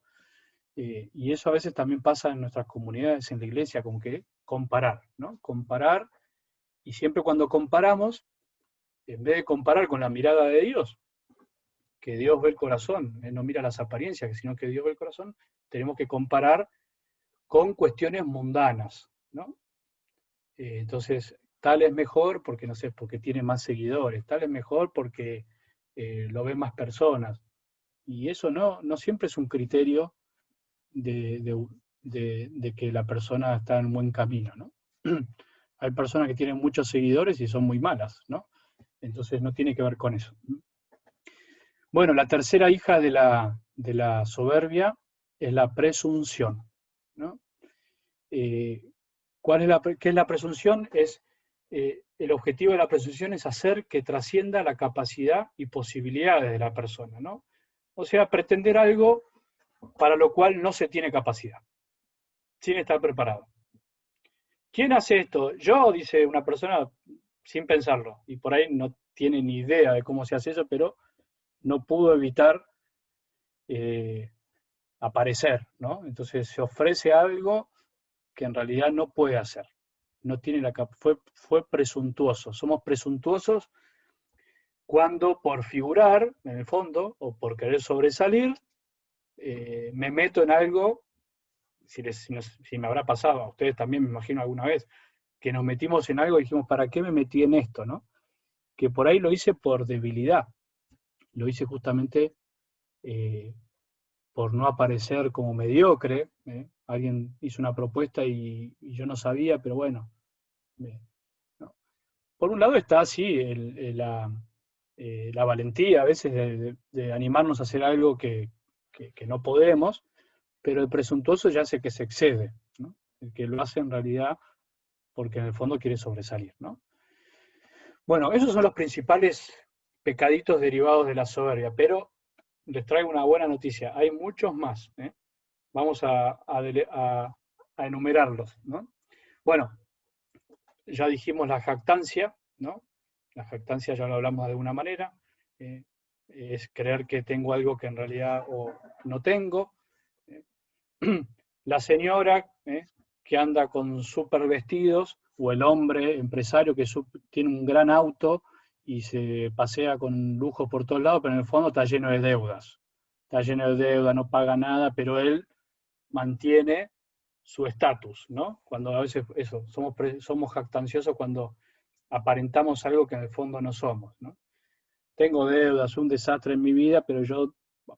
Y eso a veces también pasa en nuestras comunidades, en la iglesia, con que comparar, ¿no? Comparar, y siempre cuando comparamos, en vez de comparar con la mirada de Dios, que Dios ve el corazón, Él no mira las apariencias, sino que Dios ve el corazón, tenemos que comparar con cuestiones mundanas, ¿no? Entonces, tal es mejor porque, no sé, porque tiene más seguidores, tal es mejor porque lo ven más personas. Y eso no siempre es un criterio de que la persona está en un buen camino, ¿no? Hay personas que tienen muchos seguidores y son muy malas, ¿no? Entonces no tiene que ver con eso. Bueno, la tercera hija de la soberbia es la presunción, ¿no? ¿Qué es la presunción? El objetivo de la presunción es hacer que trascienda la capacidad y posibilidades de la persona, ¿no? O sea, pretender algo para lo cual no se tiene capacidad, sin estar preparado. ¿Quién hace esto? Yo, dice una persona sin pensarlo, y por ahí no tiene ni idea de cómo se hace eso, pero no pudo evitar aparecer, ¿no? Entonces se ofrece algo que en realidad no puede hacer. No tiene fue presuntuoso. Somos presuntuosos cuando por figurar, en el fondo, o por querer sobresalir, me meto en algo, si me habrá pasado, a ustedes también me imagino alguna vez, que nos metimos en algo y dijimos, ¿para qué me metí en esto? ¿No? Que por ahí lo hice por debilidad, lo hice justamente por no aparecer como mediocre. Alguien hizo una propuesta y yo no sabía, pero bueno. ¿No? Por un lado está así la valentía a veces de animarnos a hacer algo que no podemos, pero el presuntuoso ya hace que se excede, ¿no? El que lo hace en realidad porque en el fondo quiere sobresalir, ¿no? Bueno, esos son los principales pecaditos derivados de la soberbia, pero les traigo una buena noticia, hay muchos más, ¿eh? Vamos a enumerarlos, ¿no? Bueno, ya dijimos la jactancia, ¿no? La jactancia ya lo hablamos de alguna manera, es creer que tengo algo que en realidad no tengo. La señora que anda con súper vestidos, o el hombre empresario que tiene un gran auto y se pasea con lujo por todos lados, pero en el fondo está lleno de deudas. Está lleno de deudas, no paga nada, pero él mantiene su estatus, ¿no? Cuando a veces eso, somos jactanciosos cuando aparentamos algo que en el fondo no somos, ¿no? Tengo deudas, un desastre en mi vida, pero yo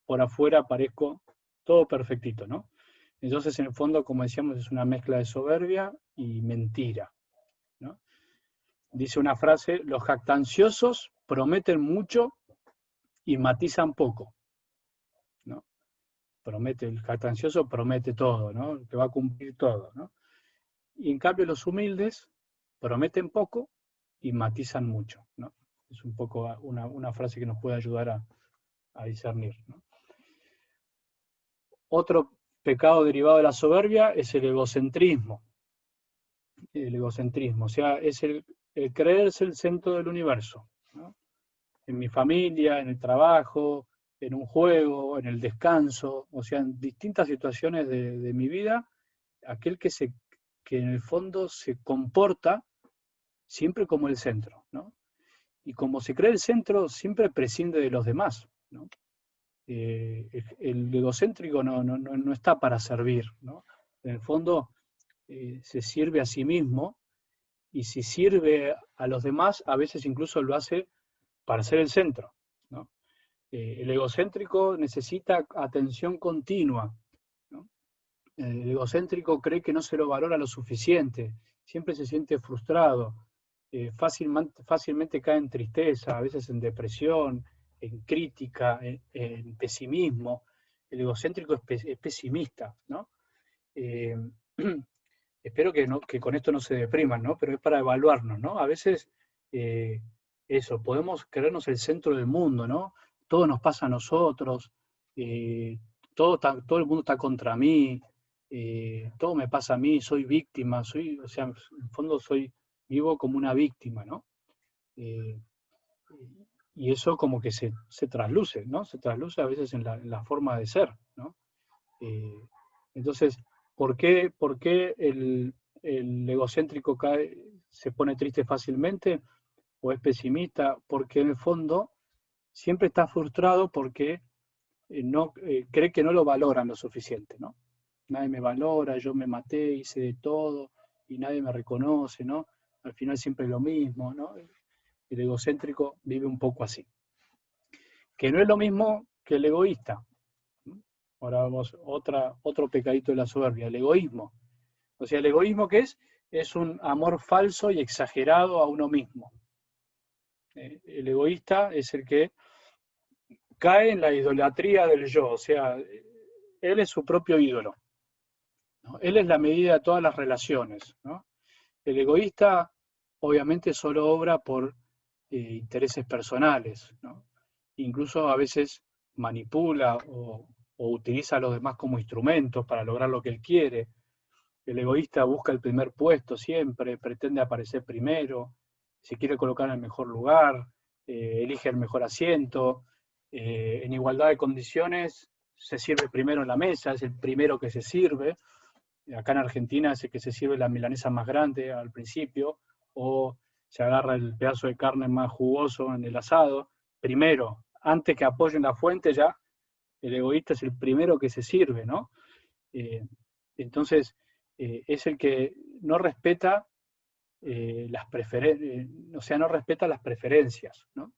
por afuera parezco todo perfectito, ¿no? Entonces, en el fondo, como decíamos, es una mezcla de soberbia y mentira, ¿no? Dice una frase, los jactanciosos prometen mucho y matizan poco, ¿no? El jactancioso promete todo, ¿no? Que va a cumplir todo, ¿no? Y en cambio los humildes prometen poco y matizan mucho, ¿no? Es un poco una frase que nos puede ayudar a discernir, ¿no? Otro pecado derivado de la soberbia es el egocentrismo. El egocentrismo, o sea, es el creerse el centro del universo, ¿no? En mi familia, en el trabajo, en un juego, en el descanso, o sea, en distintas situaciones de mi vida, aquel que en el fondo se comporta siempre como el centro, ¿no? Y como se cree el centro, siempre prescinde de los demás, ¿no? El egocéntrico no está para servir, ¿no? En el fondo se sirve a sí mismo, y si sirve a los demás, a veces incluso lo hace para ser el centro, ¿no? El egocéntrico necesita atención continua, ¿no? El egocéntrico cree que no se lo valora lo suficiente, siempre se siente frustrado, fácilmente cae en tristeza, a veces en depresión, en crítica, en pesimismo. El egocéntrico es pesimista, ¿no? Eh, espero que con esto no se depriman, ¿no? Pero es para evaluarnos, ¿no? A veces eh, podemos creernos el centro del mundo, ¿no? Todo nos pasa a nosotros, eh, todo el mundo está contra mí, todo me pasa a mí, soy víctima, o sea, en el fondo vivo como una víctima, ¿no? Eh, y eso como que se trasluce, ¿no? Se trasluce a veces en la forma de ser, ¿no? Eh, entonces, ¿por qué el egocéntrico se pone triste fácilmente o es pesimista? Porque en el fondo siempre está frustrado porque cree que no lo valoran lo suficiente, ¿no? Nadie me valora, yo me maté, hice de todo y nadie me reconoce, ¿no? Al final siempre es lo mismo, ¿no? El egocéntrico vive un poco así. Que no es lo mismo que el egoísta. Ahora vamos, otro pecadito de la soberbia, el egoísmo. O sea, ¿el egoísmo qué es? Es un amor falso y exagerado a uno mismo. El egoísta es el que cae en la idolatría del yo, o sea, él es su propio ídolo, ¿no? Él es la medida de todas las relaciones, ¿no? El egoísta obviamente solo obra por intereses personales, ¿no? Incluso a veces manipula o utiliza a los demás como instrumentos para lograr lo que él quiere. El egoísta busca el primer puesto siempre, pretende aparecer primero, se quiere colocar en el mejor lugar, elige el mejor asiento, en igualdad de condiciones se sirve primero en la mesa, es el primero que se sirve. Acá en Argentina es el que se sirve la milanesa más grande al principio, o se agarra el pedazo de carne más jugoso en el asado. Primero, antes que apoyen la fuente, ya el egoísta es el primero que se sirve, ¿no? Entonces, es el que no respeta las preferencias, o sea, no respeta las preferencias, ¿no?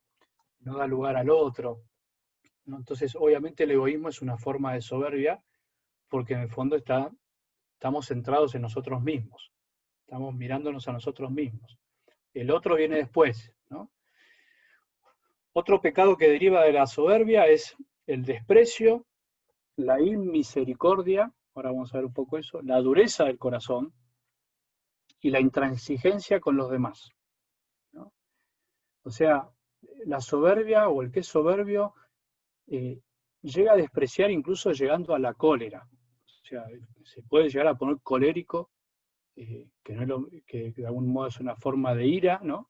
No da lugar al otro, ¿no? Entonces, obviamente el egoísmo es una forma de soberbia porque en el fondo estamos centrados en nosotros mismos, estamos mirándonos a nosotros mismos. El otro viene después, ¿no? Otro pecado que deriva de la soberbia es el desprecio, la inmisericordia, ahora vamos a ver un poco eso, la dureza del corazón y la intransigencia con los demás, ¿no? O sea, la soberbia o el que es soberbio llega a despreciar incluso llegando a la cólera. O sea, se puede llegar a poner colérico, que, no es que de algún modo es una forma de ira, ¿no?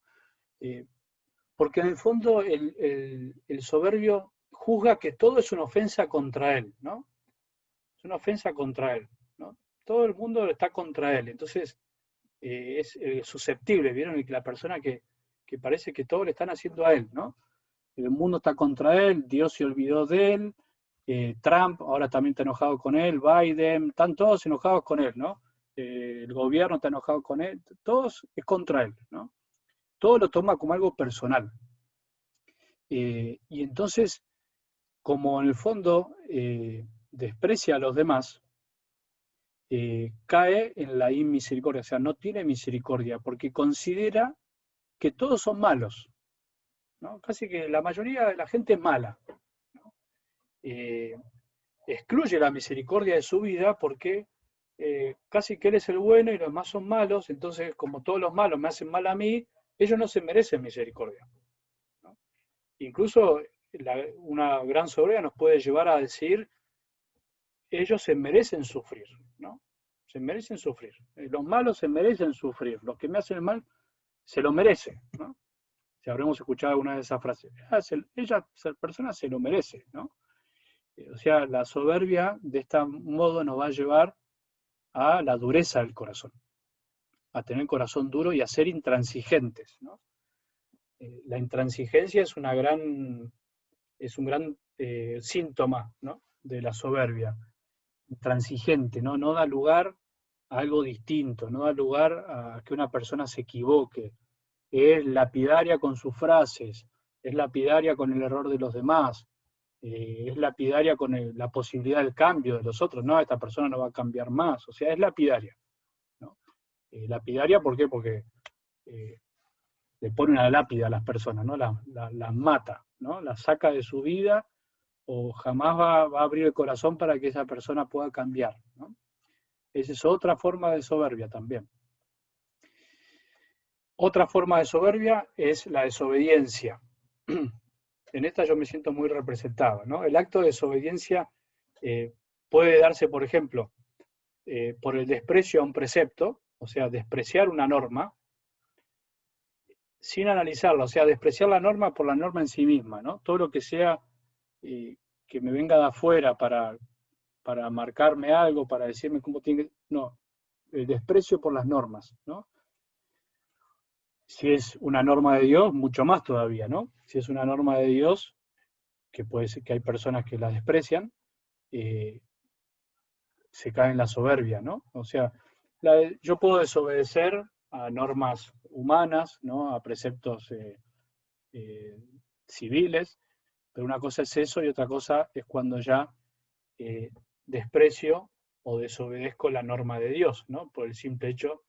Porque en el fondo el soberbio juzga que todo es una ofensa contra él, ¿no? Es una ofensa contra él, ¿no? Todo el mundo está contra él, entonces es susceptible, ¿vieron? La persona que parece que todo le están haciendo a él, ¿no? El mundo está contra él, Dios se olvidó de él, Trump ahora también está enojado con él, Biden, están todos enojados con él, ¿no? El gobierno está enojado con él, todos es contra él, ¿no? Todo lo toma como algo personal. Y entonces, como en el fondo desprecia a los demás, cae en la inmisericordia, o sea, no tiene misericordia, porque considera que todos son malos, ¿no? Casi que la mayoría de la gente es mala, ¿no? Excluye la misericordia de su vida porque casi que él es el bueno y los demás son malos, entonces como todos los malos me hacen mal a mí, ellos no se merecen misericordia, ¿no? Incluso una gran soberbia nos puede llevar a decir, ellos se merecen sufrir, ¿no? Se merecen sufrir. Los malos se merecen sufrir, los que me hacen el mal se lo merecen, ¿no? Si habremos escuchado alguna de esas frases, esa persona se lo merece, ¿no? O sea, la soberbia de este modo nos va a llevar a la dureza del corazón, a tener el corazón duro y a ser intransigentes, ¿no? La intransigencia es un gran síntoma, ¿no?, de la soberbia. Intransigente, ¿no? No da lugar a algo distinto, no da lugar a que una persona se equivoque. Es lapidaria con sus frases, es lapidaria con el error de los demás, es lapidaria con la posibilidad del cambio de los otros. No, esta persona no va a cambiar más. O sea, es lapidaria, ¿no? Lapidaria, ¿por qué? Porque le pone una lápida a las personas, ¿no? Las mata, ¿no? Las saca de su vida, o jamás va a abrir el corazón para que esa persona pueda cambiar, ¿no? Esa es otra forma de soberbia también. Otra forma de soberbia es la desobediencia. En esta yo me siento muy representado, ¿no? El acto de desobediencia puede darse, por ejemplo, por el desprecio a un precepto, o sea, despreciar una norma, sin analizarla, o sea, despreciar la norma por la norma en sí misma, ¿no? Todo lo que sea que me venga de afuera para marcarme algo, para decirme cómo tiene que... No, el desprecio por las normas, ¿no? Si es una norma de Dios, mucho más todavía, ¿no? Si es una norma de Dios, que puede ser que hay personas que la desprecian, se cae en la soberbia, ¿no? O sea, yo puedo desobedecer a normas humanas, ¿no?, a preceptos civiles, pero una cosa es eso y otra cosa es cuando ya desprecio o desobedezco la norma de Dios, ¿no? Por el simple hecho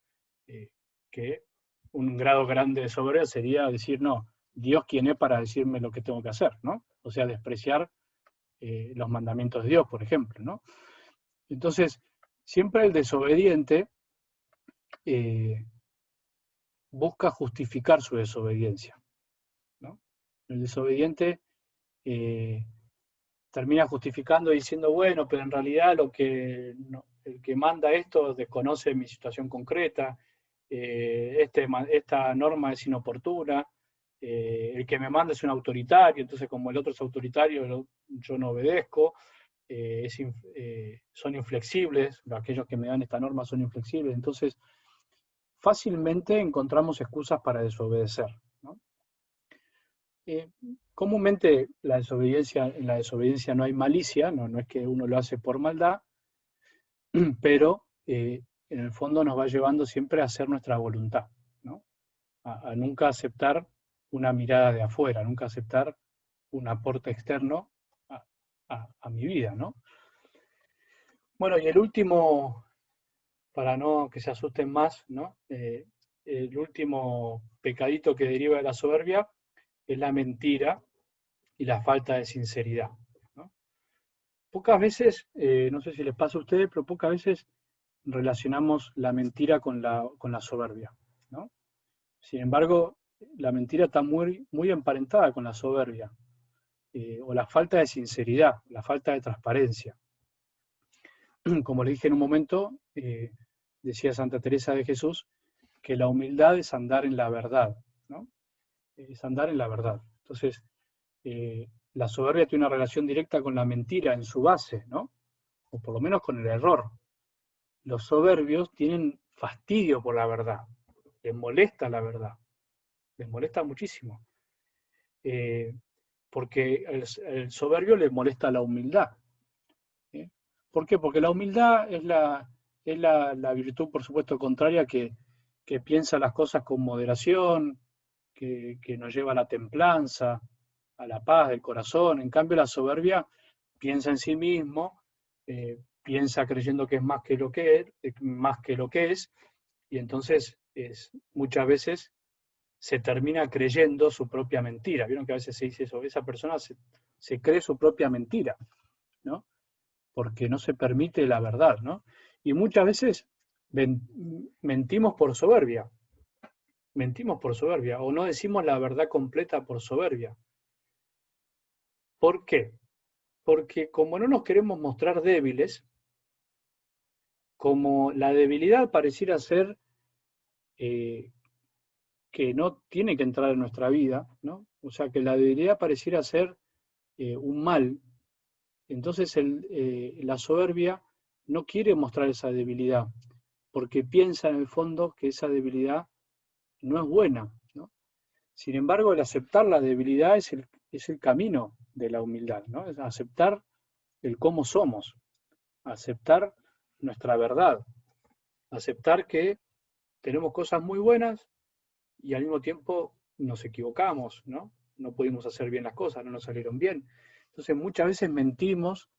que un grado grande de soberbia sería decir, no, Dios quién es para decirme lo que tengo que hacer, ¿no? O sea, despreciar los mandamientos de Dios, por ejemplo, ¿no? Entonces, siempre el desobediente busca justificar su desobediencia, ¿no? El desobediente termina justificando y diciendo, bueno, pero en realidad el que manda esto desconoce mi situación concreta, esta norma es inoportuna, el que me manda es un autoritario, entonces como el otro es autoritario, yo no obedezco, son inflexibles, aquellos que me dan esta norma son inflexibles, entonces fácilmente encontramos excusas para desobedecer, ¿no? Comúnmente en la desobediencia no hay malicia, no es que uno lo hace por maldad, pero en el fondo nos va llevando siempre a hacer nuestra voluntad, ¿no? A nunca aceptar una mirada de afuera, nunca aceptar un aporte externo a mi vida, ¿no? Bueno, y el último, para no que se asusten más, ¿no? El último pecadito que deriva de la soberbia es la mentira y la falta de sinceridad, ¿no? Pocas veces, no sé si les pasa a ustedes, pero pocas veces relacionamos la mentira con la soberbia, ¿no? Sin embargo, la mentira está muy, muy emparentada con la soberbia, o la falta de sinceridad, la falta de transparencia. Como le dije en un momento, decía Santa Teresa de Jesús, que la humildad es andar en la verdad, ¿no? Es andar en la verdad. Entonces, la soberbia tiene una relación directa con la mentira en su base, ¿no? O por lo menos con el error. Los soberbios tienen fastidio por la verdad, les molesta la verdad, les molesta muchísimo. Porque el soberbio le molesta la humildad. ¿Por qué? Porque la humildad es la virtud, por supuesto, contraria que piensa las cosas con moderación, que nos lleva a la templanza, a la paz del corazón. En cambio, la soberbia piensa en sí mismo, piensa creyendo que es más que lo que es, y entonces muchas veces se termina creyendo su propia mentira. ¿Vieron que a veces se dice eso? Esa persona se cree su propia mentira, ¿no? Porque no se permite la verdad, ¿no? Y muchas veces mentimos por soberbia, o no decimos la verdad completa por soberbia. ¿Por qué? Porque como no nos queremos mostrar débiles, como la debilidad pareciera ser que no tiene que entrar en nuestra vida, ¿no? O sea, que la debilidad pareciera ser un mal, entonces la soberbia no quiere mostrar esa debilidad, porque piensa en el fondo que esa debilidad no es buena, ¿no? Sin embargo, el aceptar la debilidad es el camino de la humildad, ¿no? Es aceptar el cómo somos, aceptar nuestra verdad, aceptar que tenemos cosas muy buenas y al mismo tiempo nos equivocamos, ¿no? No pudimos hacer bien las cosas, no nos salieron bien. Entonces muchas veces mentimos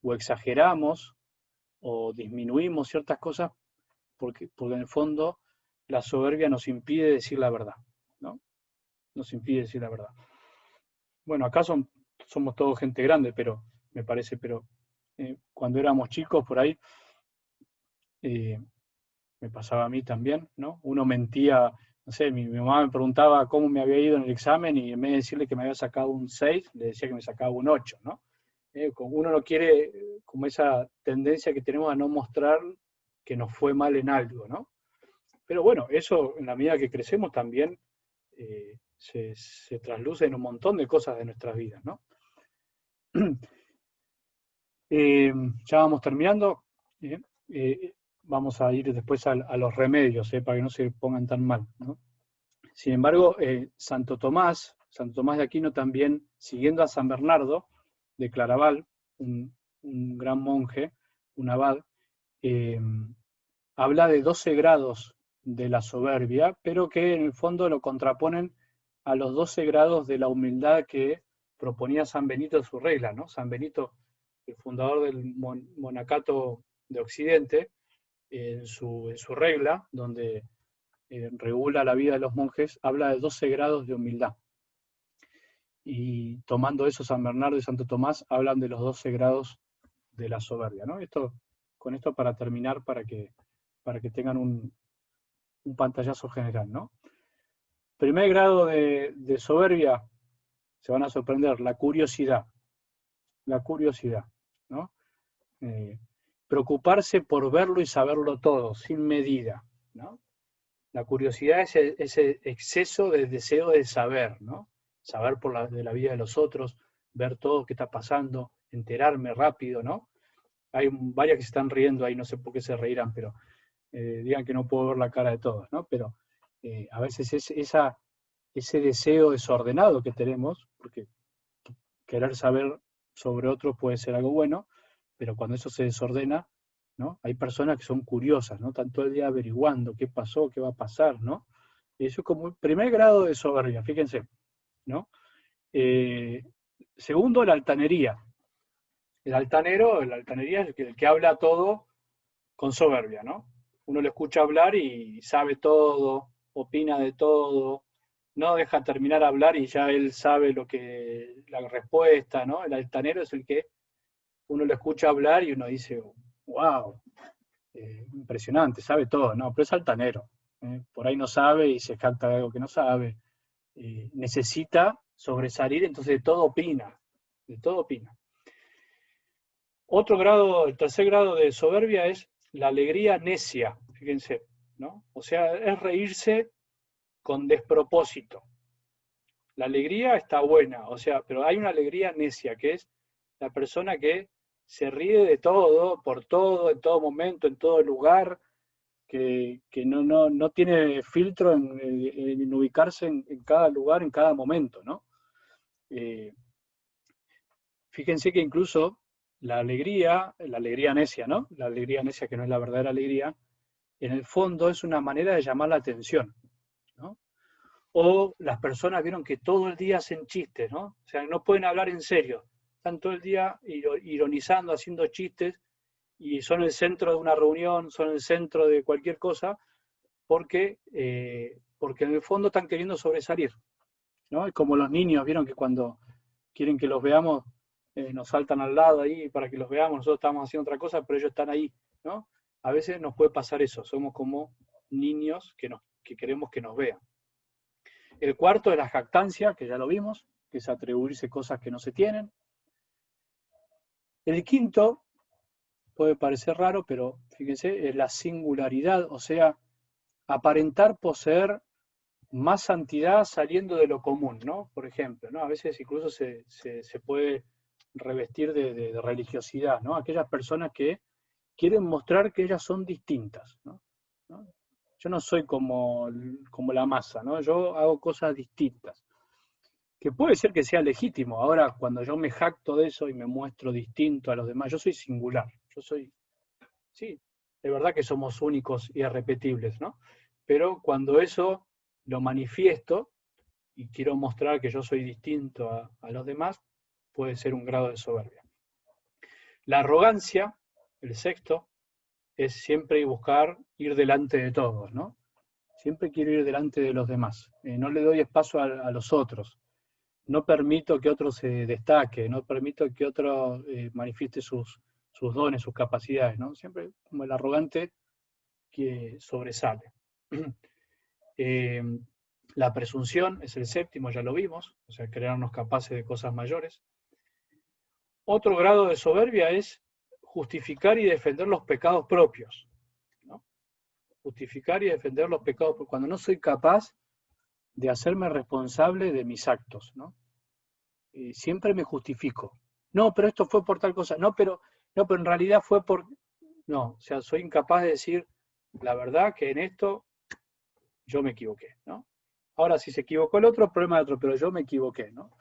o exageramos o disminuimos ciertas cosas porque en el fondo la soberbia nos impide decir la verdad, ¿no? Nos impide decir la verdad. Bueno, acá somos todos gente grande, pero me parece, pero cuando éramos chicos por ahí, eh, me pasaba a mí también, ¿no? Uno mentía, no sé, mi mamá me preguntaba cómo me había ido en el examen y en vez de decirle que me había sacado un 6, le decía que me sacaba un 8, ¿no? Uno no quiere, como esa tendencia que tenemos a no mostrar que nos fue mal en algo, ¿no? Pero bueno, eso en la medida que crecemos también se trasluce en un montón de cosas de nuestras vidas, ¿no? Ya vamos terminando. ¿eh? Vamos a ir después a los remedios, para que no se pongan tan mal, ¿no? Sin embargo, Santo Tomás de Aquino también, siguiendo a San Bernardo de Claraval, un gran monje, un abad, habla de 12 grados de la soberbia, pero que en el fondo lo contraponen a los 12 grados de la humildad que proponía San Benito en su regla, ¿no? San Benito, el fundador del monacato de Occidente, en su regla, donde regula la vida de los monjes, habla de 12 grados de humildad. Y tomando eso, San Bernardo y Santo Tomás hablan de los 12 grados de la soberbia, ¿no? Con esto para terminar, para que tengan un pantallazo general, ¿no? Primer grado de soberbia, se van a sorprender, la curiosidad, ¿no? Preocuparse por verlo y saberlo todo, sin medida, ¿no? La curiosidad es ese exceso de deseo de saber, ¿no? Saber de la vida de los otros, ver todo qué está pasando, enterarme rápido, ¿no? Hay varias que se están riendo ahí, no sé por qué se reirán, pero digan que no puedo ver la cara de todos, ¿no? Pero a veces ese deseo desordenado que tenemos, porque querer saber sobre otros puede ser algo bueno, pero cuando eso se desordena, ¿no? Hay personas que son curiosas, ¿no? Están todo el día averiguando qué pasó, qué va a pasar, ¿no? Eso es como un primer grado de soberbia, fíjense, ¿no? Segundo, la altanería. La altanería es el que habla todo con soberbia, ¿no? Uno le escucha hablar y sabe todo, opina de todo, no deja terminar a hablar y ya él sabe la respuesta, ¿no? El altanero es el que uno lo escucha hablar y uno dice, wow, impresionante, sabe todo, ¿no? Pero es altanero. Por ahí no sabe y se jacta de algo que no sabe. Necesita sobresalir, entonces de todo opina, de todo opina. Otro grado, el tercer grado de soberbia es la alegría necia, fíjense, ¿no? O sea, es reírse con despropósito. La alegría está buena, o sea, pero hay una alegría necia, que es la persona que se ríe de todo, por todo, en todo momento, en todo lugar, que no tiene filtro en ubicarse en cada lugar, en cada momento, ¿no? Fíjense que incluso la alegría necia, ¿no? La alegría necia, que no es la verdadera alegría, en el fondo es una manera de llamar la atención, ¿no? O las personas vieron que todo el día hacen chistes, ¿no? O sea, no pueden hablar en serio. Están todo el día ironizando, haciendo chistes, y son el centro de una reunión, son el centro de cualquier cosa, porque en el fondo están queriendo sobresalir, ¿no? Es como los niños, vieron que cuando quieren que los veamos, nos saltan al lado ahí para que los veamos, nosotros estamos haciendo otra cosa, pero ellos están ahí, ¿no? A veces nos puede pasar eso, somos como niños que queremos que nos vean. El cuarto es la jactancia, que ya lo vimos, que es atribuirse cosas que no se tienen. El quinto puede parecer raro, pero fíjense, es la singularidad, o sea, aparentar poseer más santidad saliendo de lo común, ¿no? Por ejemplo, ¿no? A veces incluso se puede revestir de religiosidad, ¿no? Aquellas personas que quieren mostrar que ellas son distintas, ¿no? Yo no soy como la masa, ¿no? Yo hago cosas distintas. Que puede ser que sea legítimo. Ahora, cuando yo me jacto de eso y me muestro distinto a los demás, yo soy singular. Yo soy, sí, es verdad que somos únicos y irrepetibles, ¿no? Pero cuando eso lo manifiesto y quiero mostrar que yo soy distinto a los demás, puede ser un grado de soberbia. La arrogancia, el sexto, es siempre buscar ir delante de todos, ¿no? Siempre quiero ir delante de los demás. No le doy espacio a los otros. No permito que otro se destaque, no permito que otro manifieste sus dones, sus capacidades, ¿no? Siempre como el arrogante que sobresale. La presunción es el séptimo, ya lo vimos, o sea, creernos capaces de cosas mayores. Otro grado de soberbia es justificar y defender los pecados propios, ¿no? Justificar y defender los pecados propios, cuando no soy capaz de hacerme responsable de mis actos, ¿no? Siempre me justifico. No, pero esto fue por tal cosa. No, pero en realidad fue por... No, o sea, soy incapaz de decir la verdad que en esto yo me equivoqué, ¿no? Ahora, si se equivocó el otro, problema de otro, pero yo me equivoqué, ¿no?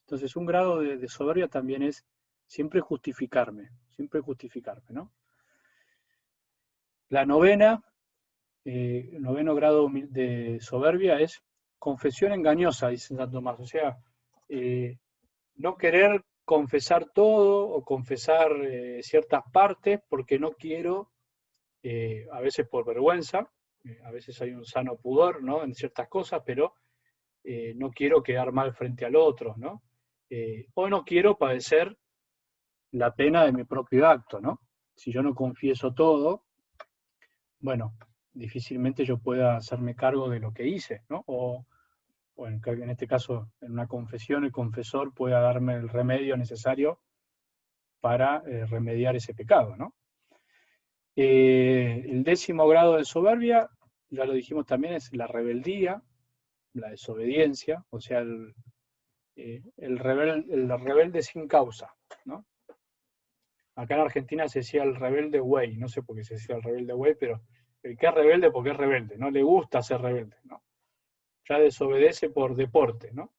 Entonces, un grado de soberbia también es siempre justificarme, ¿no? La noveno grado de soberbia es confesión engañosa, dice San Tomás. O sea, no querer confesar todo o confesar ciertas partes porque no quiero, a veces por vergüenza, a veces hay un sano pudor, ¿no? En ciertas cosas, pero no quiero quedar mal frente al otro, ¿no? O no quiero padecer la pena de mi propio acto, ¿no? Si yo no confieso todo, bueno, difícilmente yo pueda hacerme cargo de lo que hice, ¿no? O en este caso, en una confesión, el confesor pueda darme el remedio necesario para remediar ese pecado, ¿no? El 10º grado de soberbia, ya lo dijimos también, es la rebeldía, la desobediencia, o sea, el rebelde sin causa, ¿no? Acá en Argentina se decía el rebelde güey, no sé por qué se decía el rebelde güey, pero el que es rebelde porque es rebelde, no le gusta ser rebelde, ¿no? Ya desobedece por deporte, ¿no?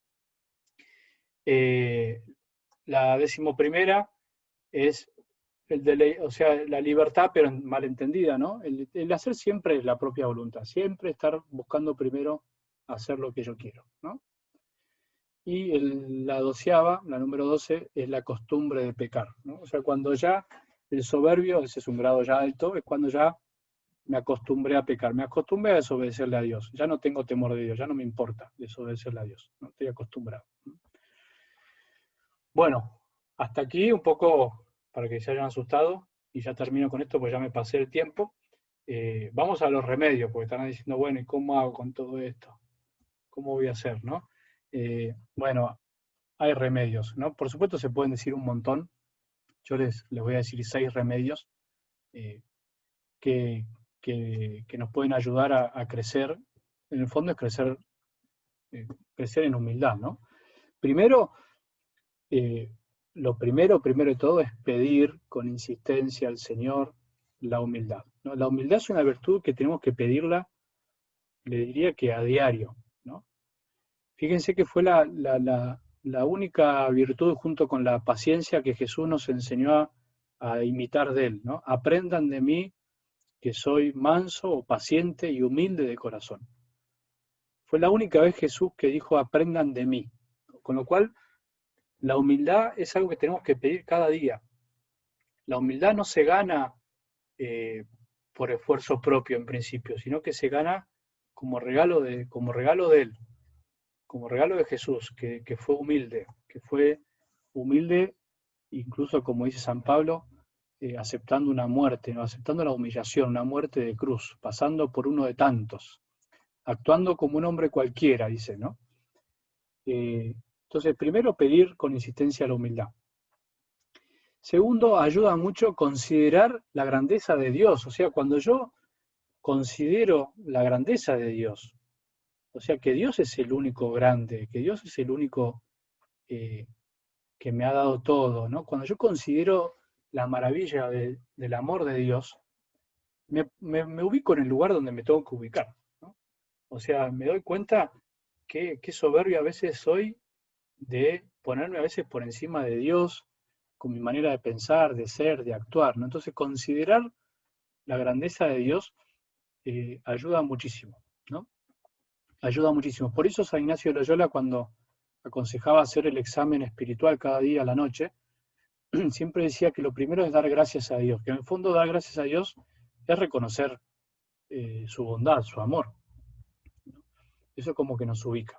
La 11ª es o sea, la libertad, pero malentendida, ¿no? El hacer siempre la propia voluntad, siempre estar buscando primero hacer lo que yo quiero, ¿no? Y la 12ª, la número 12, es la costumbre de pecar, ¿no? O sea, cuando ya el soberbio, ese es un grado ya alto, es cuando ya me acostumbré a pecar, me acostumbré a desobedecerle a Dios, ya no tengo temor de Dios, ya no me importa desobedecerle a Dios, no estoy acostumbrado. Bueno, hasta aquí un poco para que se hayan asustado, y ya termino con esto, pues ya me pasé el tiempo. Vamos a los remedios, porque están diciendo, bueno, ¿y cómo hago con todo esto? ¿Cómo voy a hacer, no? Bueno, hay remedios, ¿no? Por supuesto se pueden decir un montón. Yo les voy a decir 6 remedios eh, que, que nos pueden ayudar a crecer. En el fondo es crecer en humildad, ¿no? Primero, lo primero de todo es pedir con insistencia al Señor la humildad, ¿no? La humildad es una virtud que tenemos que pedirla, le diría que a diario, ¿no? Fíjense que fue la única virtud junto con la paciencia que Jesús nos enseñó a imitar de Él, ¿no? Aprendan de mí que soy manso o paciente y humilde de corazón. Fue la única vez Jesús que dijo aprendan de mí, con lo cual la humildad es algo que tenemos que pedir cada día. La humildad no se gana por esfuerzo propio en principio, sino que se gana como regalo de Él, como regalo de Jesús, que fue humilde, incluso como dice San Pablo, aceptando una muerte, ¿no? Aceptando la humillación, una muerte de cruz, pasando por uno de tantos, actuando como un hombre cualquiera, dice, ¿no? Entonces, primero pedir con insistencia la humildad. Segundo, ayuda mucho considerar la grandeza de Dios. O sea, cuando yo considero la grandeza de Dios, o sea, que Dios es el único grande, que Dios es el único que me ha dado todo, ¿no? Cuando yo considero la maravilla del amor de Dios, me ubico en el lugar donde me tengo que ubicar, ¿no? O sea, me doy cuenta qué soberbio a veces soy de ponerme a veces por encima de Dios, con mi manera de pensar, de ser, de actuar, ¿no? Entonces, considerar la grandeza de Dios ayuda muchísimo, ¿no? Ayuda muchísimo. Por eso San Ignacio de Loyola, cuando aconsejaba hacer el examen espiritual cada día a la noche, siempre decía que lo primero es dar gracias a Dios, que en el fondo dar gracias a Dios es reconocer su bondad, su amor. Eso como que nos ubica.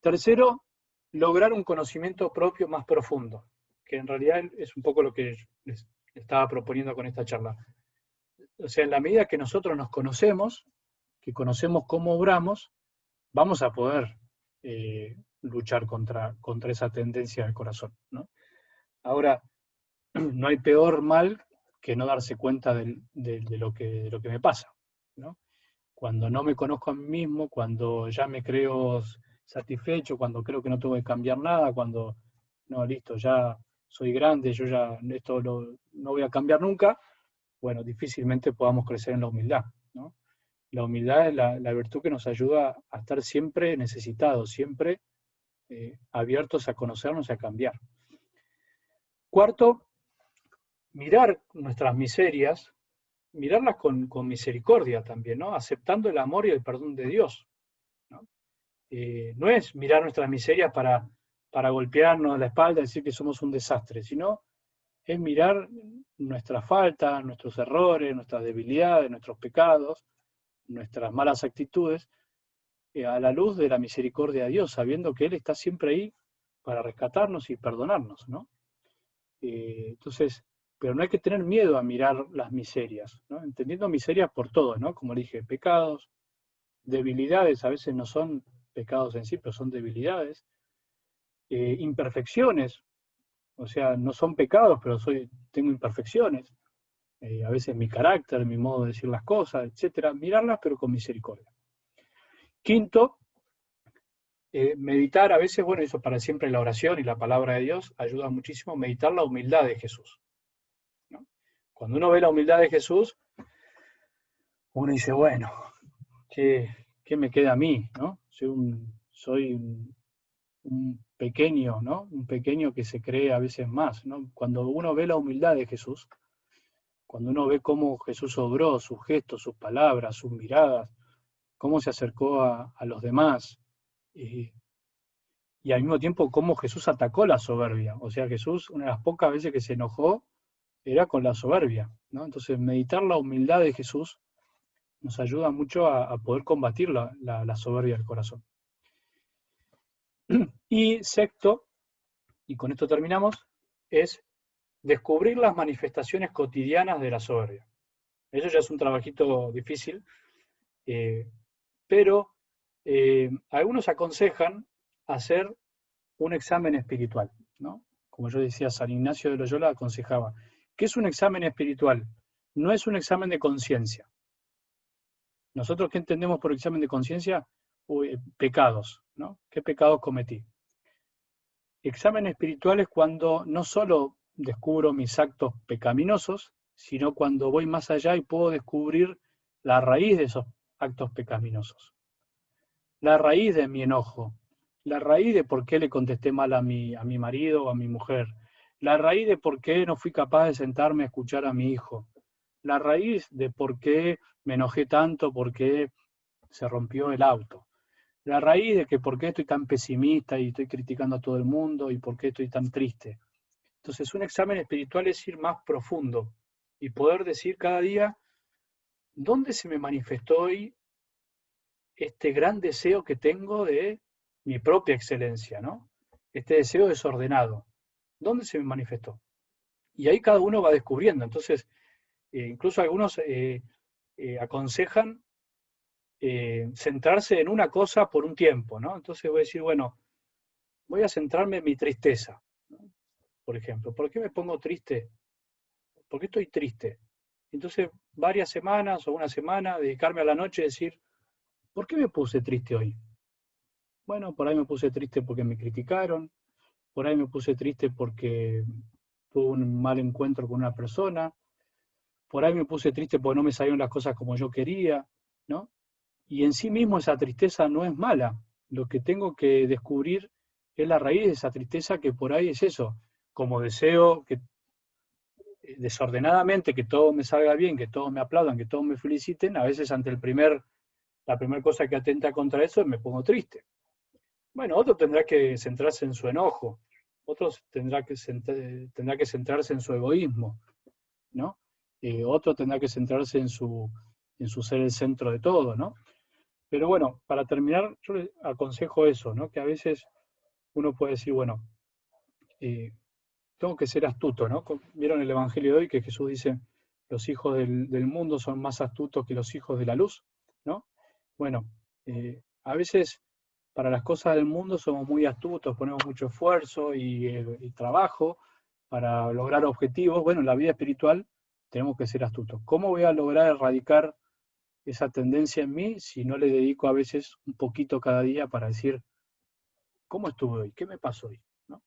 Tercero, lograr un conocimiento propio más profundo, que en realidad es un poco lo que les estaba proponiendo con esta charla. O sea, en la medida que nosotros nos conocemos, que conocemos cómo obramos, vamos a poder luchar contra esa tendencia del corazón, ¿no? Ahora, no hay peor mal que no darse cuenta de lo que me pasa, ¿no? Cuando no me conozco a mí mismo, cuando ya me creo satisfecho, cuando creo que no tengo que cambiar nada, cuando, no, listo, ya soy grande, yo ya no voy a cambiar nunca, bueno, difícilmente podamos crecer en la humildad, ¿no? La humildad es la virtud que nos ayuda a estar siempre necesitados, siempre abiertos a conocernos y a cambiar. Cuarto, mirar nuestras miserias, mirarlas con misericordia también, ¿no? Aceptando el amor y el perdón de Dios, ¿no? No es mirar nuestras miserias para golpearnos la espalda y decir que somos un desastre, sino es mirar nuestras faltas, nuestros errores, nuestras debilidades, nuestros pecados, nuestras malas actitudes, a la luz de la misericordia de Dios, sabiendo que Él está siempre ahí para rescatarnos y perdonarnos, ¿no? Entonces, pero no hay que tener miedo a mirar las miserias, ¿no? Entendiendo miserias por todo, ¿no? Como dije, pecados, debilidades, a veces no son pecados en sí, pero son debilidades, imperfecciones, o sea, no son pecados, pero tengo imperfecciones, a veces mi carácter, mi modo de decir las cosas, etcétera, mirarlas pero con misericordia. Quinto, meditar a veces, bueno, eso para siempre la oración y la palabra de Dios ayuda muchísimo, meditar la humildad de Jesús, ¿no? Cuando uno ve la humildad de Jesús, uno dice, bueno, ¿qué me queda a mí, ¿no? Soy un pequeño, ¿no? Un pequeño que se cree a veces más, ¿no? Cuando uno ve la humildad de Jesús, cuando uno ve cómo Jesús obró, sus gestos, sus palabras, sus miradas, cómo se acercó a los demás, y al mismo tiempo cómo Jesús atacó la soberbia. O sea, Jesús, una de las pocas veces que se enojó, era con la soberbia, ¿no? Entonces, meditar la humildad de Jesús nos ayuda mucho a poder combatir la soberbia del corazón. Y sexto, y con esto terminamos, es descubrir las manifestaciones cotidianas de la soberbia. Eso ya es un trabajito difícil, pero algunos aconsejan hacer un examen espiritual, ¿no? Como yo decía, San Ignacio de Loyola aconsejaba. ¿Qué es un examen espiritual? No es un examen de conciencia. ¿Nosotros qué entendemos por examen de conciencia? Pecados, ¿no? ¿Qué pecados cometí? Examen espiritual es cuando no solo descubro mis actos pecaminosos, sino cuando voy más allá y puedo descubrir la raíz de esos actos pecaminosos. La raíz de mi enojo, la raíz de por qué le contesté mal a mi marido o a mi mujer, la raíz de por qué no fui capaz de sentarme a escuchar a mi hijo, la raíz de por qué me enojé tanto porque se rompió el auto, la raíz de que por qué estoy tan pesimista y estoy criticando a todo el mundo y por qué estoy tan triste. Entonces, un examen espiritual es ir más profundo y poder decir cada día, ¿dónde se me manifestó hoy este gran deseo que tengo de mi propia excelencia, ¿no? Este deseo desordenado. ¿Dónde se me manifestó? Y ahí cada uno va descubriendo. Entonces, incluso algunos aconsejan centrarse en una cosa por un tiempo, ¿no? Entonces voy a decir, bueno, voy a centrarme en mi tristeza, ¿no? Por ejemplo, ¿por qué me pongo triste? ¿Por qué estoy triste? Entonces, varias semanas o una semana, dedicarme a la noche y decir, ¿por qué me puse triste hoy? Bueno, por ahí me puse triste porque me criticaron, por ahí me puse triste porque tuve un mal encuentro con una persona, por ahí me puse triste porque no me salieron las cosas como yo quería, ¿no? Y en sí mismo esa tristeza no es mala. Lo que tengo que descubrir es la raíz de esa tristeza, que por ahí es eso, como deseo que desordenadamente que todo me salga bien, que todos me aplaudan, que todos me feliciten, a veces ante la primera cosa que atenta contra eso me pongo triste. Bueno, otro tendrá que centrarse en su enojo, otro tendrá que centrarse en su egoísmo, ¿no? Otro tendrá que centrarse en su ser el centro de todo, ¿no? Pero bueno, para terminar, yo les aconsejo eso, ¿no? Que a veces uno puede decir, bueno, eh, tengo que ser astuto, ¿no? Vieron el Evangelio de hoy que Jesús dice, los hijos del mundo son más astutos que los hijos de la luz, ¿no? Bueno, a veces para las cosas del mundo somos muy astutos, ponemos mucho esfuerzo y trabajo para lograr objetivos. Bueno, en la vida espiritual tenemos que ser astutos. ¿Cómo voy a lograr erradicar esa tendencia en mí si no le dedico a veces un poquito cada día para decir, ¿cómo estuve hoy? ¿Qué me pasó hoy? ¿No?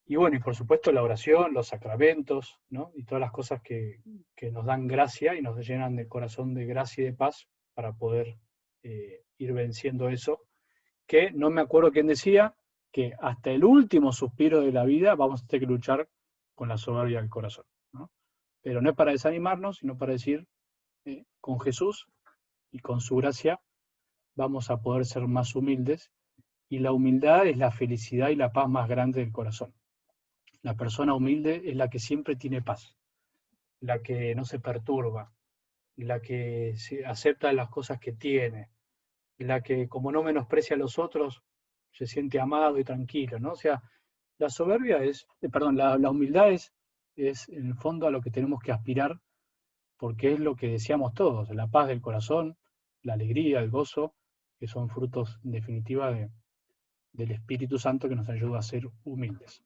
Y bueno, y por supuesto la oración, los sacramentos, ¿no? Y todas las cosas que nos dan gracia y nos llenan de corazón de gracia y de paz para poder ir venciendo eso, que no me acuerdo quién decía, que hasta el último suspiro de la vida vamos a tener que luchar con la soberbia del corazón, ¿no? Pero no es para desanimarnos, sino para decir, con Jesús y con su gracia vamos a poder ser más humildes, y la humildad es la felicidad y la paz más grande del corazón. La persona humilde es la que siempre tiene paz, la que no se perturba, la que acepta las cosas que tiene, la que como no menosprecia a los otros, se siente amado y tranquilo, ¿no? O sea, la soberbia es, perdón, la humildad es en el fondo a lo que tenemos que aspirar, porque es lo que deseamos todos, la paz del corazón, la alegría, el gozo, que son frutos en definitiva del Espíritu Santo que nos ayuda a ser humildes.